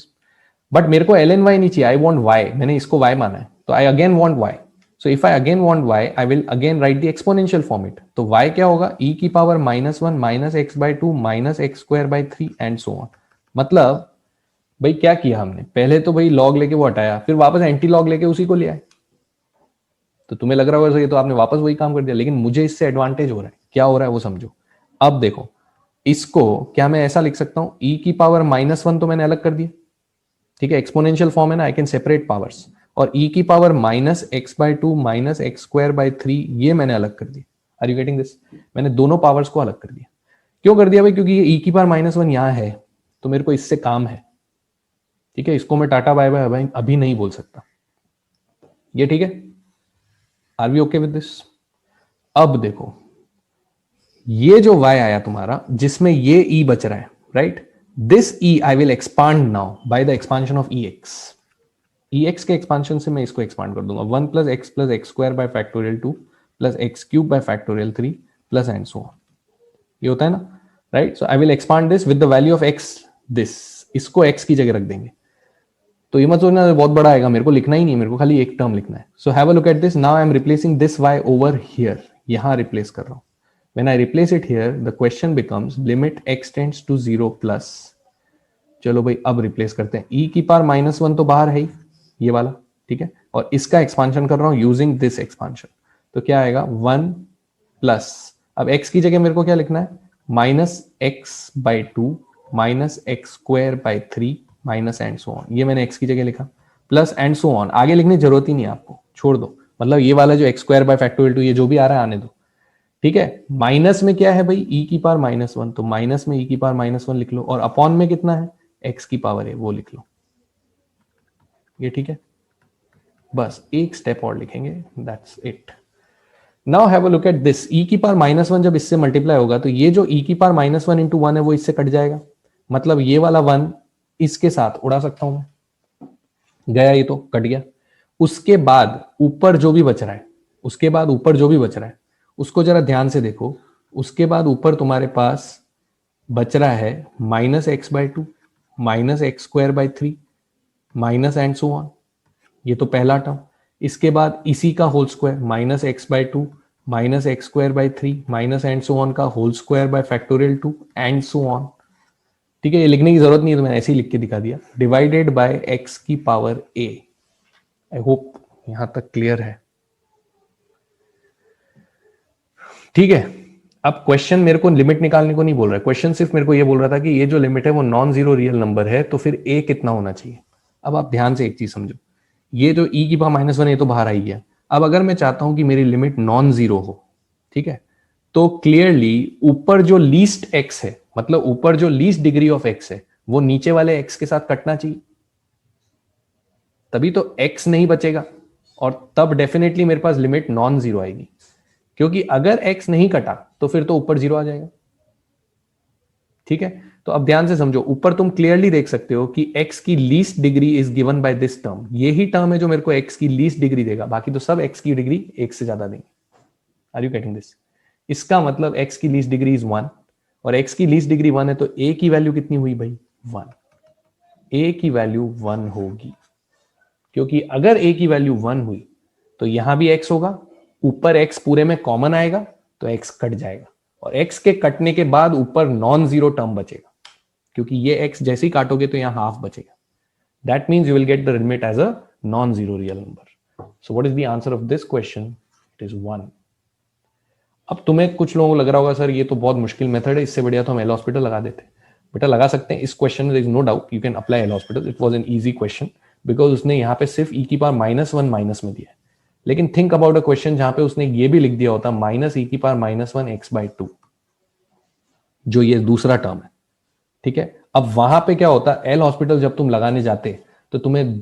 A: But मेरे को ln y नहीं चाहिए, आई वांट y. मैंने इसको y माना है तो I again want y. So if I again want y I will again right the exponential form it. तो y क्या होगा, e की power -1 minus x by 2 minus x square by 3 and so on. मतलब भाई क्या किया हमने, पहले तो भाई लॉग लेके वो हटाया, फिर वापस एंटी लॉग लेके उसी को ले आए. तो तुम्हें लग रहा होगा ये तो आपने वापस वही काम कर दिया, लेकिन मुझे इससे एडवांटेज हो रहा है. क्या हो रहा है वो समझो. अब देखो इसको क्या मैं ऐसा लिख सकता हूं, e की पावर -1 तो मैंने अलग कर दिया. ठीक है, एक्सपोनेंशियल फॉर्म है ना, आई कैन सेपरेट पावर्स. और e की power minus x by 2 minus x square by 3 ये मैंने अलग कर दिया. Are you getting this. मैंने दोनों पावर्स को अलग कर दिया. क्यों कर दिया भाई, क्योंकि ये e की पावर -1 यहां है तो मेरे को इससे काम है. ठीक है, इसको मैं टाटा बाय बाय अभी नहीं बोल सकता. ये ठीक है, are we okay with this. अब देखो ये जो y आया तुम्हारा जिसमें ये e बच रहा है, right, this e I will expand now by the expansion of ex के एक्सपांशन से मैं इसको एक्सपांड कर दूंगा. 1 plus x square by factorial 2 plus x cube by factorial 3 plus and so on. ये होता है ना, right. So I will expand this with the value of x. This इसको x की जगह रख देंगे. तो ये मत सोचना बहुत बड़ा आएगा, मेरे को लिखना ही नहीं, मेरे को खाली एक टर्म लिखना है. So have a look at this. Now I am replacing this y over here. यहां रिप्लेस कर रहा हूं. When I replace it here, the question becomes limit x tends to 0 plus. चलो भाई अब रिप्लेस करते हैं. e की पावर -1 तो बाहर है ही, ये वाला. ठीक है, और इसका एक्सपांशन कर रहा हूं यूजिंग दिस एक्सपांशन. तो क्या आएगा 1 प्लस, अब x की जगह मेरे को क्या लिखना है, minus x by 2 minus x square by 3 minus and so on. ये मैंने x की जगह लिखा, प्लस एंड सो ऑन. आगे लिखने की जरूरत ही नहीं है आपको, छोड़ दो. मतलब ये वाला जो एक्स स्क्वायर बाय फैक्टोरियल 2 ये जो भी आ रहा है आने दो. ठीक है, माइनस में क्या है भाई, e की पावर -1 तो माइनस में e की पावर -1 लिख लो, और अपॉन में कितना है, x की पावर है वो लिख लो. ये ठीक है, बस एक स्टेप और लिखेंगे, that's it. Now have a look at this. e की पावर -1 जब इससे मल्टीप्लाई होगा तो ये जो e की पावर -1 इंटू 1 है वो इससे कट जाएगा. मतलब ये वाला 1 इसके साथ उड़ा सकता हूं मैं, गया ये तो कट गया. उसके बाद ऊपर जो भी बच रहा है, उसके बाद ऊपर जो भी बच रहा है उसको जरा ध्यान से देखो. उसके बाद ऊपर तुम्हारे पास बच रहा है minus x by 2 minus x square by 3 minus and so on. ये तो पहला टर्म. इसके बाद इसी का whole square minus x by 2 minus x square by 3 minus and so on का whole square by factorial 2 and so on. ठीक है, ये लिखने की जरूरत नहीं है तो मैंने ऐसे ही लिख के दिखा दिया. डिवाइडेड बाय एक्स की पावर a. आई होप यहां तक क्लियर है. ठीक है, अब क्वेश्चन मेरे को लिमिट निकालने को नहीं बोल रहा है. क्वेश्चन सिर्फ मेरे को ये बोल रहा था कि ये जो लिमिट है वो नॉन जीरो रियल नंबर है तो फिर a कितना होना चाहिए. अब आप ध्यान से एक चीज समझो, ये जो e की पावर -1 ये तो बाहर आई गया. अब अगर मैं चाहता हूं कि मेरी लिमिट नॉन जीरो हो, ठीक है, तो क्लियरली ऊपर जो लीस्ट x है, मतलब ऊपर जो लीस्ट डिग्री ऑफ x है वो नीचे वाले x के साथ कटना चाहिए, तभी तो x नहीं बचेगा, और तब डेफिनेटली मेरे पास लिमिट नॉन जीरो आएगी. क्योंकि अगर x नहीं कटा तो फिर तो ऊपर जीरो आ जाएगा. ठीक है, तो अब ध्यान से समझो. ऊपर तुम क्लियरली देख सकते हो कि x की least degree is given by this term. यही टर्म है जो मेरे को x की लीस्ट डिग्री देगा, बाकी तो सब x की डिग्री 1 से ज्यादा देंगे. Are you getting this. इसका मतलब x की लीस्ट डिग्री इज 1, और x की लीस्ट डिग्री 1 है तो a की वैल्यू कितनी हुई भाई, 1. a की वैल्यू 1 होगी, क्योंकि अगर a की वैल्यू 1 हुई तो यहां भी x होगा, ऊपर x पूरे में कॉमन आएगा तो x कट जाएगा, और x के कटने के बाद ऊपर नॉन जीरो टर्म बचेगा, क्योंकि ये x जैसे ही काटोगे तो यहां हाफ बचेगा. That means you will get the limit as a non zero real number. So what is the answer of this question, it is 1. अब तुम्हें कुछ लोगों को लग रहा होगा सर ये तो बहुत मुश्किल मेथड है, इससे बढ़िया तो हम एल हॉस्पिटल लगा देते. बेटा लगा सकते हैं, इस क्वेश्चन में no doubt you can apply L hospital. It was an easy question because उसने यहाँ पे सिर्फ e की पावर -1 माइनस में दिया है. लेकिन थिंक अबाउट अ क्वेश्चन जहां पे उसने ये भी लिख दिया होता -e⁻−1x/2, जो ये दूसरा टर्म है, ठीक है। अब वहां पे क्या होता, एल हॉस्पिटल जब तुम लगाने जाते तो तुम्हें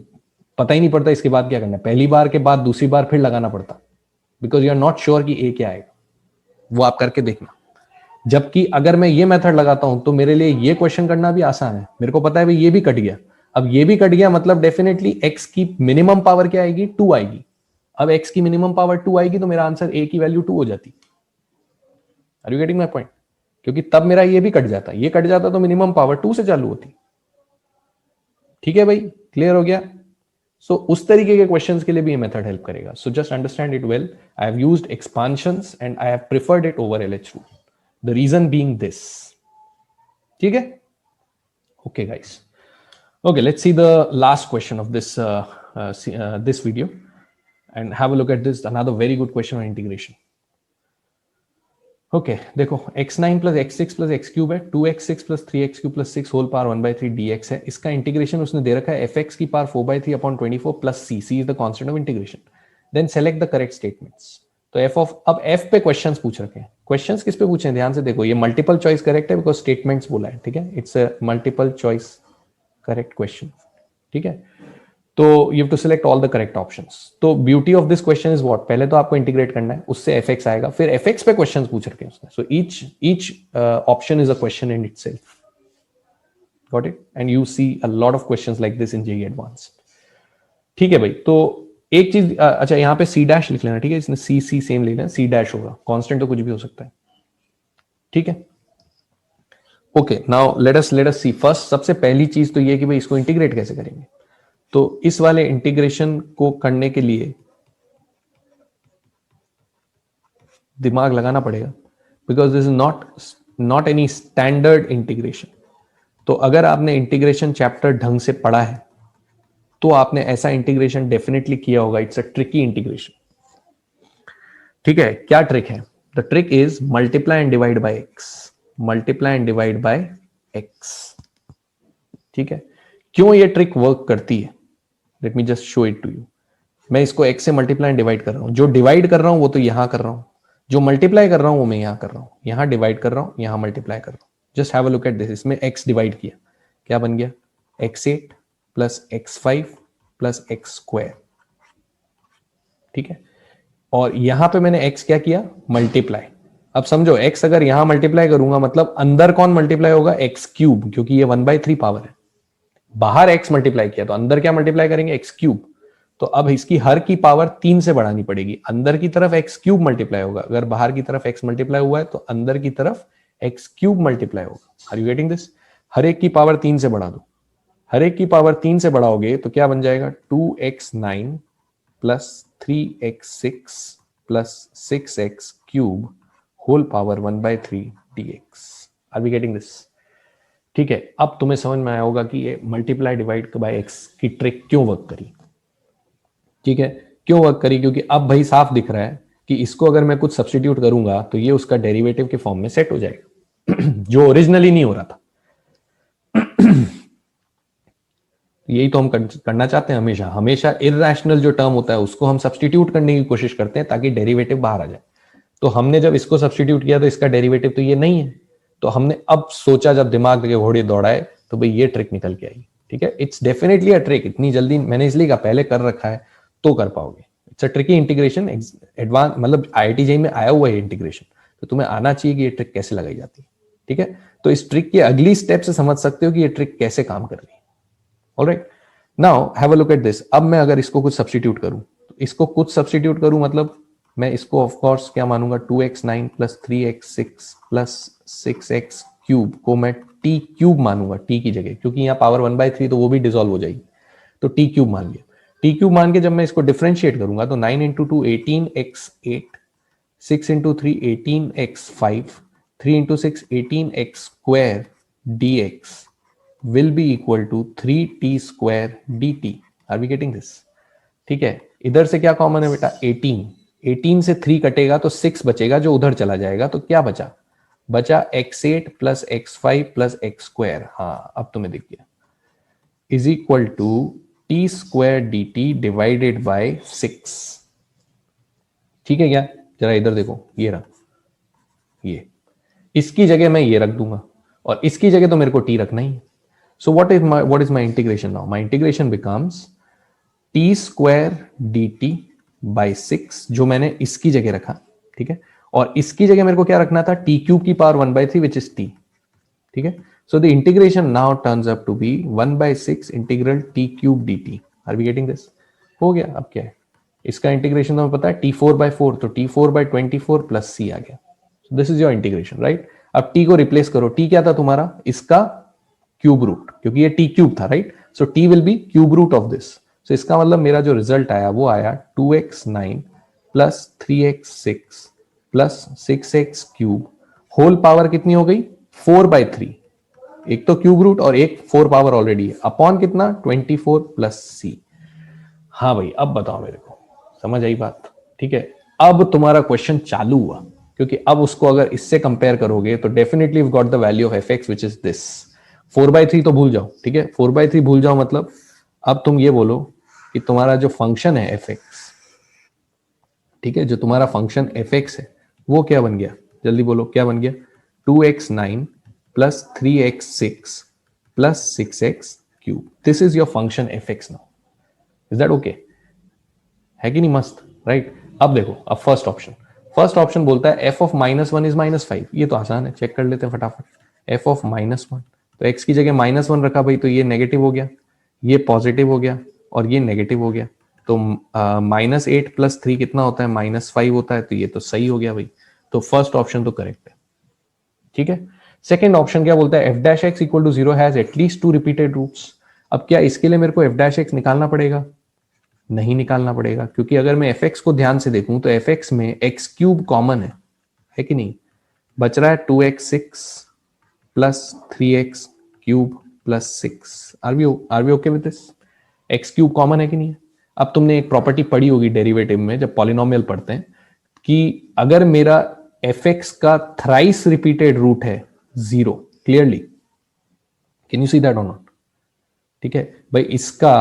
A: पता ही नहीं पड़ता इसके बाद क्या करना है, पहली बार के बाद दूसरी बार फिर लगाना पड़ता, because you are not sure कि ए क्या आएगा, वो आप करके देखना। जबकि अगर मैं ये मेथड लगाता हूं तो मेरे लिए ये क्वेश्चन करना भी आसान है, मेरे को पता है भाई ये भी कट गया, अब ये भी कट गया मतलब डेफिनेटली एक्स की मिनिमम पावर क्या आएगी, 2 आएगी। अब एक्स की मिनिमम पावर 2 आएगी तो मेरा आंसर ए की वैल्यू 2 हो जाती। Are you getting my point? क्योंकि तब मेरा ये भी कट जाता, ये कट जाता तो मिनिमम पावर 2 से चालू होती। ठीक है भाई, क्लियर हो गया? सो उस तरीके के क्वेश्चंस के लिए भी ये मेथड हेल्प करेगा। So just understand it well. I have used expansions and I have preferred it over LH rule, the reason being this. ठीक है, okay guys, okay, let's see the last question of this video and have a look at this, another very good question on integration. Okay देखो, x9 plus x6 plus x cube है, 2x6 plus 3x cube plus 6 whole power 1/3 dx है। इसका integration उसने दे रखा है fx की power 4/3 upon 24 plus c is the constant of integration. Then select the correct statements. तो अब f पे क्वेश्चंस पूछ रखे हैं। क्वेश्चंस किस पे पूछे हैं, ध्यान से देखो, ये मल्टीपल चॉइस करेक्ट है बिकॉज स्टेटमेंट्स बोला है, ठीक है, it's a multiple choice correct question, ठीक है। तो you have to select all the correct options. तो beauty of this question is what, पहले तो आपको इंटीग्रेट करना है, उससे एफएक्स आएगा, फिर एफएक्स पे क्वेश्चंस पूछ रखे हैं उसने। So each option is a question in itself, got it? And you see a lot of questions like this in JEE advance. ठीक है भाई, तो एक चीज, अच्छा यहाँ पे सी डैश लिख लेना, ठीक है, इसने सी सी सेम ले लेना, सी डैश होगा, कांस्टेंट तो कुछ भी हो सकता है, ठीक है। ओके, नाउ लेट अस सी फर्स्ट, सबसे पहली चीज तो ये कि भाई इसको इंटीग्रेट कैसे करेंगे। तो इस वाले इंटीग्रेशन को करने के लिए दिमाग लगाना पड़ेगा, because this is not any standard integration. तो अगर आपने इंटीग्रेशन चैप्टर ढंग से पढ़ा है तो आपने ऐसा इंटीग्रेशन डेफिनेटली किया होगा। इट्स अ ट्रिकी इंटीग्रेशन, ठीक है। क्या ट्रिक है? The trick is multiply and divide by x, multiply and divide by x, ठीक है। क्यों ये ट्रिक वर्क करती है, let me just show it to you. मैं इसको x से मल्टीप्लाई एंड डिवाइड कर रहा हूं, जो डिवाइड कर रहा हूं वो तो यहां कर रहा हूं, जो मल्टीप्लाई कर रहा हूं वो मैं यहां कर रहा हूं, यहां डिवाइड कर रहा हूं, यहां मल्टीप्लाई कर रहा हूं। Just have a look at this, इसमें x डिवाइड किया, क्या बन गया, x8 plus x5 plus x square, ठीक है। और यहां पे मैंने x क्या किया, मल्टीप्लाई। अब समझो, x अगर यहां मल्टीप्लाई करूंगा मतलब अंदर कौन मल्टीप्लाई होगा, x क्यूब, क्योंकि ये 1/3 पावर है। बाहर x मल्टीप्लाई किया तो अंदर क्या मल्टीप्लाई करेंगे, x क्यूब। तो अब इसकी हर की पावर 3 से बढ़ानी पड़ेगी, अंदर की तरफ x क्यूब मल्टीप्लाई होगा, अगर बाहर की तरफ x मल्टीप्लाई हुआ है तो अंदर की तरफ x क्यूब मल्टीप्लाई होगा। Are you getting this? हर एक की पावर 3 से बढ़ा दो, हर एक की पावर 3 से बढ़ाओगे तो क्या बन जाएगा, 2x9 plus 3x6 plus 6x cube whole power 1/3 dx। Are we getting this? ठीक है, अब तुम्हें समझ में आया होगा कि ये मल्टीप्लाई डिवाइड बाय एक्स की ट्रिक क्यों वर्क करी, ठीक है। क्यों वर्क करी, क्योंकि अब भाई साफ दिख रहा है कि इसको अगर मैं कुछ सब्स्टिट्यूट करूंगा तो ये उसका डेरिवेटिव के फॉर्म में सेट हो जाएगा जो ओरिजिनली नहीं हो रहा था। यही तो हम करना चाहते हैं, हमेशा हमेशा इरैशनल जो टर्म होता है उसको हम सब्स्टिट्यूट करने की कोशिश करते हैं ताकि डेरिवेटिव बाहर आ जाए। तो हमने जब इसको सब्स्टिट्यूट किया तो इसका डेरिवेटिव तो ये नहीं है, तो हमने अब सोचा, जब दिमाग के घोड़े दौड़ाए तो भाई ये ट्रिक निकल के आई, ठीक है। इट्स डेफिनेटली अ ट्रिक, इतनी जल्दी मैंने इसलिए कहा पहले कर रखा है तो कर पाओगे। It's a tricky integration, advance मतलब IIT JEE में आया हुआ है इंटीग्रेशन, तो तुम्हें आना चाहिए कि ये ट्रिक कैसे लगाई जाती है, ठीक है। तो इस ट्रिक की अगली स्टेप से समझ सकते हो कि ये ट्रिक कैसे काम कर रही है। Alright, now have a look at this. अब मैं अगर इसको कुछ सब्स्टिट्यूट करूं, तो इसको कुछ सब्स्टिट्यूट करूं मतलब मैं इसको ऑफ कोर्स क्या मानूंगा, 2x9 plus 3x6 plus 6x cube को मैं t क्यूब मानूंगा, t की जगह, क्योंकि यहाँ पावर 1/3 तो वो भी डिसॉल्व हो जाएगी, तो t क्यूब मान लिया। t क्यूब मान के जब मैं इसको डिफरेंशिएट करूंगा तो 9 into 2 18x8, 6 into 3 18x5, 3 into 6 18x square dx will be equal to 3t square dt। Are we getting this? ठीक है, इधर से क्या कॉमन है बेटा, 18, 18 से 3 कटेगा तो 6 बचेगा जो उधर चला जाएगा, तो क्या बचा, बचा x8 plus x5 plus x square, हाँ अब तुम्हें दिख गया, is equal to t square dt divided by 6। ठीक है क्या? जरा इधर देखो, ये रहा, ये इसकी जगह मैं ये रख दूंगा और इसकी जगह तो मेरे को टी रखना ही है. So what is my integration now? My integration becomes T square D T by 6, जो मैंने इसकी जगह रखा, ठीक है, और इसकी जगह मेरे को क्या रखना था? टी क्यूब की पावर 1/3 विच इज टी. ठीक है, so the integration now turns up to be 1/6 integral t cube d t. Are we getting this? हो गया. अब क्या है इसका इंटीग्रेशन? तो हमें पता है t4/4, तो t4/24 प्लस सी आ गया. This is your integration, right? अब t को रिप्लेस करो. t क्या था तुम्हारा? इसका क्यूब रूट, क्योंकि ये t क्यूब था, right? So t will be cube root of this. So इसका मतलब मेरा जो रिजल्ट आया वो आया 2x9 plus 3x6 plus 6x cube whole power कितनी हो गई? 4/3. एक तो क्यूब रूट और एक 4 पावर ऑलरेडी है, अपॉन कितना? 24 प्लस सी. हाँ भाई, अब बताओ मेरे को, समझ आई बात? ठीक है, अब तुम्हारा क्वेश्चन चालू हुआ, क्योंकि अब उसको अगर इससे कंपेयर करोगे तो definitely got the value of F x which is this. 4/3 तो भूल जाओ, ठीक है, 4/3 भूल जाओ. मतलब अब तुम ये बोलो कि तुम्हारा जो फंक्शन है एफ एक्स, ठीक है, जो तुम्हारा फंक्शन एफ एक्स है वो क्या बन गया? जल्दी बोलो, क्या बन गया? 2x9 plus 3x6 plus 6x cube. This is your function F x now. Is that okay? है कि नहीं मस्त? राइट. अब देखो, अब फर्स्ट ऑप्शन बोलता है एफ ऑफ -1 इज -5. ये तो आसान है, चेक कर लेते हैं फटाफट. एफ ऑफ -1, तो एक्स की जगह -1 रखा भाई, तो ये नेगेटिव हो गया, ये पॉजिटिव हो गया और ये नेगेटिव हो गया. तो -8 प्लस 3 कितना होता है? -5 होता है. तो ये तो सही हो गया भाई. तो फर्स्ट ऑप्शन तो करेक्ट है. ठीक है. सेकेंड ऑप्शन क्या बोलता है? F dash x equal to 0 has at least 2 repeated roots. अब क्या इसके लिए मेरे को एफ डैश एक्स निकालना पड़ेगा? नहीं निकालना पड़ेगा, क्योंकि अगर मैं एफ एक्स को ध्यान से देखूं तो एफ एक्स में एक्स क्यूब कॉमन है कि नहीं? बच रहा है 2x6 plus 3x cube plus 6. Are we okay with this? X cube common है कि नहीं है? अब तुमने एक प्रॉपर्टी पढ़ी होगी डेरिवेटिव में, जब पॉलिनोमियल पढ़ते हैं, कि अगर मेरा एफ एक्स का थ्राइस रिपीटेड रूट है 0, clearly, can you see that और नॉट? ठीक है भाई, इसका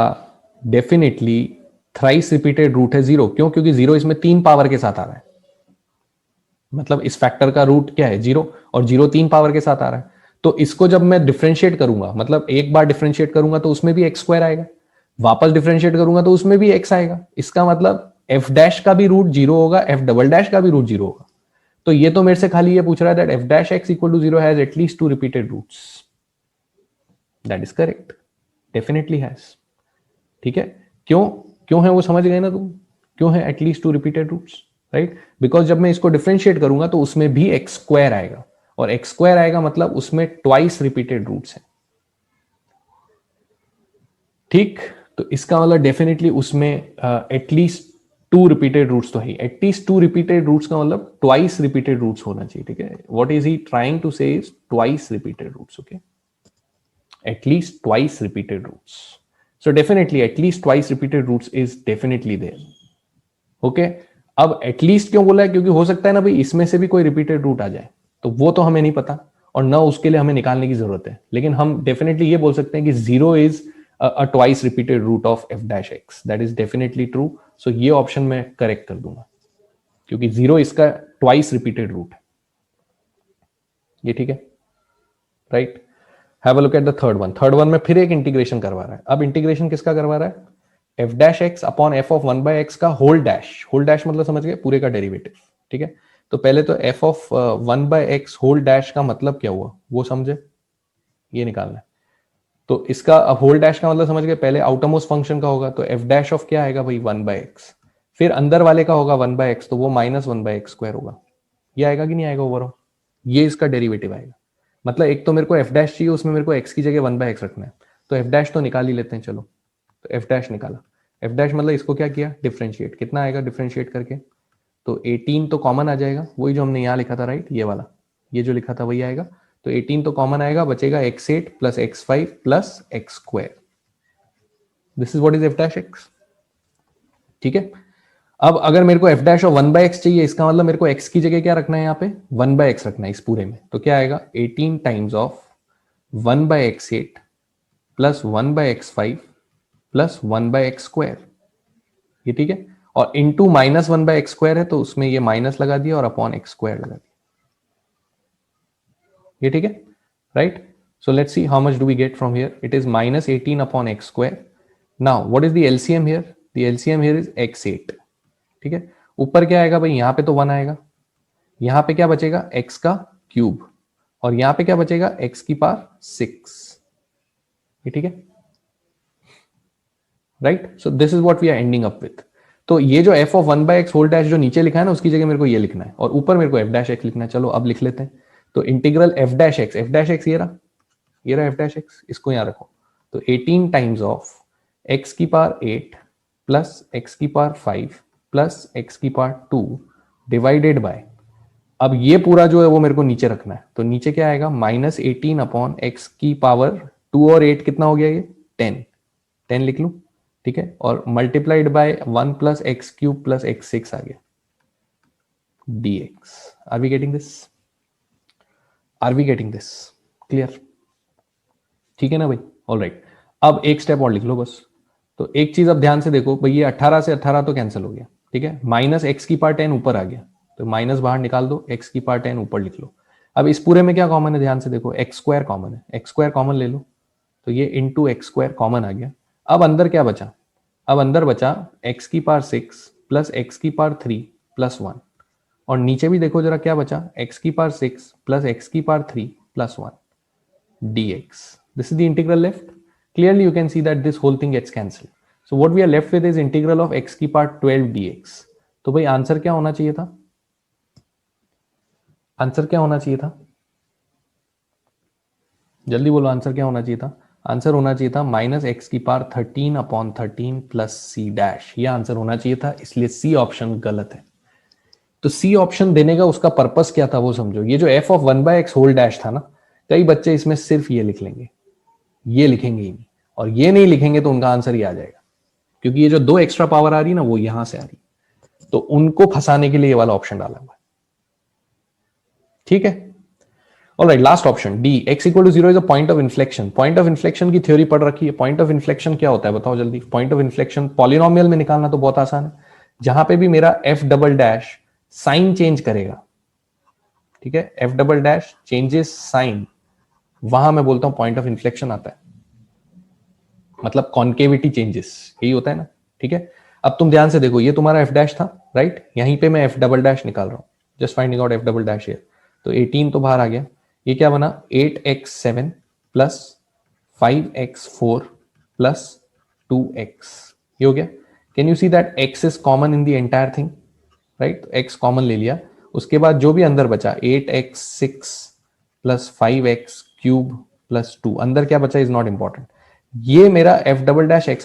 A: डेफिनेटली थ्राइस रिपीटेड रूट है 0. क्यों? क्योंकि 0 इसमें 3 पावर के साथ आ रहा है. मतलब इस फैक्टर का रूट क्या है? 0, और 0 3 पावर के साथ आ रहा है. तो इसको जब मैं डिफरेंशिएट करूंगा, मतलब एक बार डिफरेंशिएट करूंगा तो उसमें भी एक्स स्क्वायर आएगा, वापस डिफरेंशिएट करूंगा तो उसमें भी एक्स आएगा. इसका मतलब एफ डैश का भी रूट 0 होगा, एफ डबल डैश का भी रूट 0 होगा. तो ये तो मेरे से खाली ये पूछ रहा है that f dash x equal to 0 has at least 2 repeated roots. That is correct, definitely has. ठीक है. क्यों है वो समझ गए ना तुम? क्यों है at least 2 repeated roots? Right, because जब मैं इसको डिफरेंशिएट करूंगा तो उसमें भी एक्स स्क्वायर आएगा, और एक्स स्क्वायर आएगा मतलब उसमें ट्वाइस रिपीटेड रूट्स हैं. ठीक, तो इसका मतलब डेफिनेटली उसमें एटलीस्ट 2 रिपीटेड रूट्स तो है. एटलीस्ट 2 रिपीटेड रूट्स का मतलब ट्वाइस रिपीटेड रूट्स होना चाहिए. ठीक है, what is he trying to say is twice repeated roots. Okay, at least twice repeated roots. So definitely at least twice repeated roots is definitely there. Okay? अब at least क्यों बोला है? क्योंकि हो सकता है ना भाई इसमें से भी कोई रिपीटेड रूट आ जाए, तो वो तो हमें नहीं पता और ना उसके लिए हमें निकालने की जरूरत है. लेकिन हम डेफिनेटली ये बोल सकते हैं कि 0 is a twice repeated root of f dash x. That is definitely true. So ये ऑप्शन मैं करेक्ट कर दूंगा, क्योंकि 0 इसका ट्वाइस रिपीटेड रूट है. ये ठीक है, right? Have a look at the third one. Third one में फिर एक इंटीग्रेशन करवा रहा है. अब इंटीग्रेशन किसका करवा रहा है? F dash x upon F of 1/x का होल डैश. होल डैश मतलब समझ गए, पूरे का डेरिवेटिव. ठीक है, तो पहले तो F of 1/x whole dash का मतलब क्या हुआ वो समझे, ये निकालना है. तो इसका अब होल डैश का मतलब समझ गए, पहले आउटरमोस्ट फंक्शन का होगा, तो एफ डैश ऑफ क्या आएगा भाई? 1/x. फिर अंदर वाले का होगा 1/x, तो वो -1/x² होगा. ये आएगा कि नहीं आएगा ओवरऑल? ये इसका डेरिवेटिव आएगा. मतलब एक तो मेरे को एफ डैश चाहिए, उसमें मेरे को एक्स की जगह 1/x रखना है, तो एफ डैश तो निकाल ही लेते हैं. चलो, तो एफ डैश निकाला. एफ डैश मतलब इसको क्या किया? डिफरेंशिएट. कितना आएगा डिफरेंशिएट करके? तो 18 तो कॉमन आ जाएगा, वही जो हमने यहाँ लिखा था, राइट, ये वाला, ये जो लिखा था वही आएगा. तो 18 तो कॉमन आएगा, बचेगा x8 plus x5 plus x². This is what is F dash x. ठीक है. अब अगर मेरे को एफ डैश और 1/x चाहिए, इसका मतलब मेरे को x की जगह क्या रखना है? यहाँ पे 1/x रखना है इस पूरे में. तो क्या आएगा? 18 times of 1/x8 plus 1/x5 plus 1/x². ये ठीक है. और इंटू -1/x² है तो उसमें ये माइनस लगा दिया और अपॉन x² लगा दिया, ये ठीक है, right? So let's see how much do we get from here. It is -18 upon x². Now what is the LCM here? The LCM here is x8. ठीक है, ऊपर क्या आएगा भाई, यहां पे तो 1 आएगा, यहां पे क्या बचेगा x का क्यूब, और यहां पे क्या बचेगा x की पावर 6, ये ठीक है, right? So this is what we are ending up with. तो ये जो f of 1/x whole dash जो नीचे लिखा है ना, उसकी जगह मेरे को ये लिखना है और ऊपर मेरे को f' लिखना है। चलो अब लिख लेते हैं। तो इंटीग्रल f' ये रहा f', इसको यहां रखो। तो 18 टाइम्स ऑफ x की पावर 8 प्लस x की पावर 5 प्लस x की पावर 2 डिवाइडेड बाय, अब ये पूरा जो है वो मेरे को नीचे रखना है। तो नीचे क्या आएगा, -18 अपॉन x की पावर 2 और 8 कितना हो गया ये 10 लिख लूं, ठीक है, और multiplied by 1 plus x cube plus x6 आ गया dx। Are we getting this? Are we getting this? Clear? ठीक है ना भाई? ऑलराइट, अब एक स्टेप और लिख लो बस। तो एक चीज अब ध्यान से देखो भाई, ये 18 से 18 तो कैंसिल हो गया, ठीक है, माइनस एक्स की पावर 10 ऊपर आ गया, तो माइनस बाहर निकाल दो, एक्स की पावर 10 ऊपर लिख लो। अब इस पूरे में क्या कॉमन है, ध्यान से देखो, x² कॉमन है, x² कॉमन ले लो, तो ये इंटू x² कॉमन आ गया। अब अंदर क्या बचा, अब अंदर बचा x की पावर 6 प्लस x की पावर 3 प्लस 1, और नीचे भी देखो जरा क्या बचा, x की पावर 6 प्लस x की power 3 plus 1 dx। This is the integral left. Clearly you can see that this whole thing gets cancelled. So what we are left with is integral of x की power 12 dx। तो भाई answer क्या होना चाहिए था, answer क्या होना चाहिए था, जल्दी बोलो आंसर क्या होना चाहिए था? आंसर होना चाहिए था -x की power 13 upon 13 plus c dash, ये आंसर होना चाहिए था, इसलिए सी ऑप्शन गलत है। तो सी ऑप्शन देने का उसका पर्पस क्या था वो समझो। ये जो f of 1/x whole dash था ना, कई बच्चे इसमें सिर्फ ये लिख लेंगे, ये लिखेंगे ही नहीं, और ये नहीं लिखेंगे तो उनका आंसर ही आ जाएगा, क्योंकि ये जो 2 एक्स्ट्रा पावर आ रही ना वो यहां से आ रही, तो उनको फंसाने के लिए ये वाला ऑप्शन डाला हुआ है, ठीक है। Alright, last option D, x equal to 0 is a point of inflection. Point of inflection की थ्योरी पढ़ रखी है। पॉइंट ऑफ इन्फ्लेक्शन क्या होता है बताओ जल्दी। पॉइंट ऑफ इन्फ्लेक्शन पॉलिनोमियल में निकालना तो बहुत आसान है, जहां पे भी मेरा f" साइन चेंज करेगा, ठीक है, f" चेंजेस साइन, वहां मैं बोलता हूं पॉइंट ऑफ इन्फ्लेक्शन आता है, मतलब कॉन्केविटी चेंजेस, यही होता है ना, ठीक है। अब तुम ध्यान से देखो, ये तुम्हारा f' था, राइट, यहीं पे मैं f" निकाल रहा हूं, just finding out f" here. तो 18 तो बाहर आ गया, ये क्या बना 8x7 plus 5x4 plus 2x, ये हो गया। Can you see that x is common in the entire thing, right, x common ले लिया, उसके बाद जो भी अंदर बचा 8x6 plus 5x cube plus 2, अंदर क्या बचा इज नॉट इंपॉर्टेंट, ये मेरा f"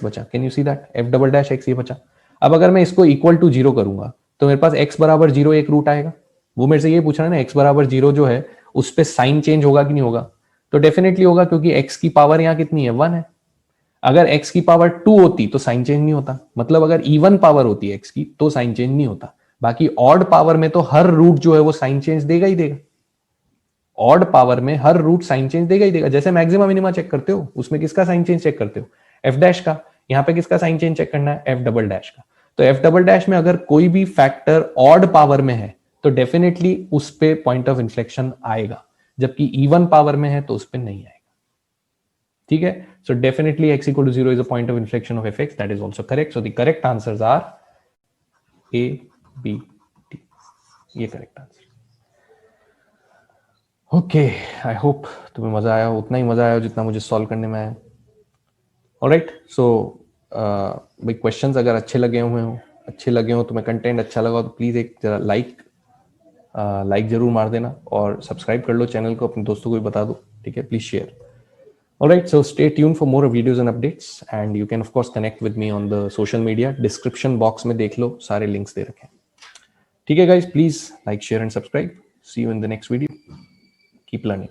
A: बचा। Can you see that f" ये बचा। अब अगर मैं इसको इक्वल टू 0 करूंगा तो मेरे पास x बराबर 0 एक रूट आएगा, वो मेरे से ये पूछ रहा है ना, x बराबर 0 जो है उस पे साइन चेंज होगा कि नहीं होगा, तो डेफिनेटली होगा, क्योंकि x की पावर यहां कितनी है 1 है। अगर x की पावर 2 होती तो साइन चेंज नहीं होता, मतलब अगर इवन पावर होती है x की तो साइन चेंज नहीं होता। बाकी ऑड पावर में तो हर रूट जो है वो साइन चेंज देगा ही देगा, ऑड पावर में हर रूट साइन चेंज देगा ही देगा। जैसे मैक्सिमा मिनिमा चेक करते हो, उसमें किसका साइन चेंज चेक करते हो, f' का, यहां पे किसका साइन चेंज चेक करना है, f" का। तो f" में अगर कोई भी फैक्टर ऑड पावर में है तो डेफिनेटली उस पे पॉइंट ऑफ इन्फ्लेक्शन आएगा, जबकि इवन पावर में है तो उस पे नहीं आएगा, ठीक है। So definitely x equal to 0 is a point of inflection of fx, that is also correct. So the correct answers are A, B, D, ये correct answer. Okay, I hope तुम्हें मजा आया, उतना ही मजा आया जितना मुझे सॉल्व करने में आया। ऑलराइट, सो भाई क्वेश्चंस अगर अच्छे लगे हो, तुम्हें कंटेंट अच्छा लगा हो तो प्लीज एक जरा लाइक जरूर मार देना, और सब्सक्राइब कर लो चैनल को, अपने दोस्तों को भी बता दो, ठीक है, please share. Alright, so stay tune for more videos and updates, and you can of course connect with me on the social media, description box में देख लो, सारे लिंक्स दे रखे हैं, ठीक है guys, please like share and subscribe. See you in the next video, keep learning.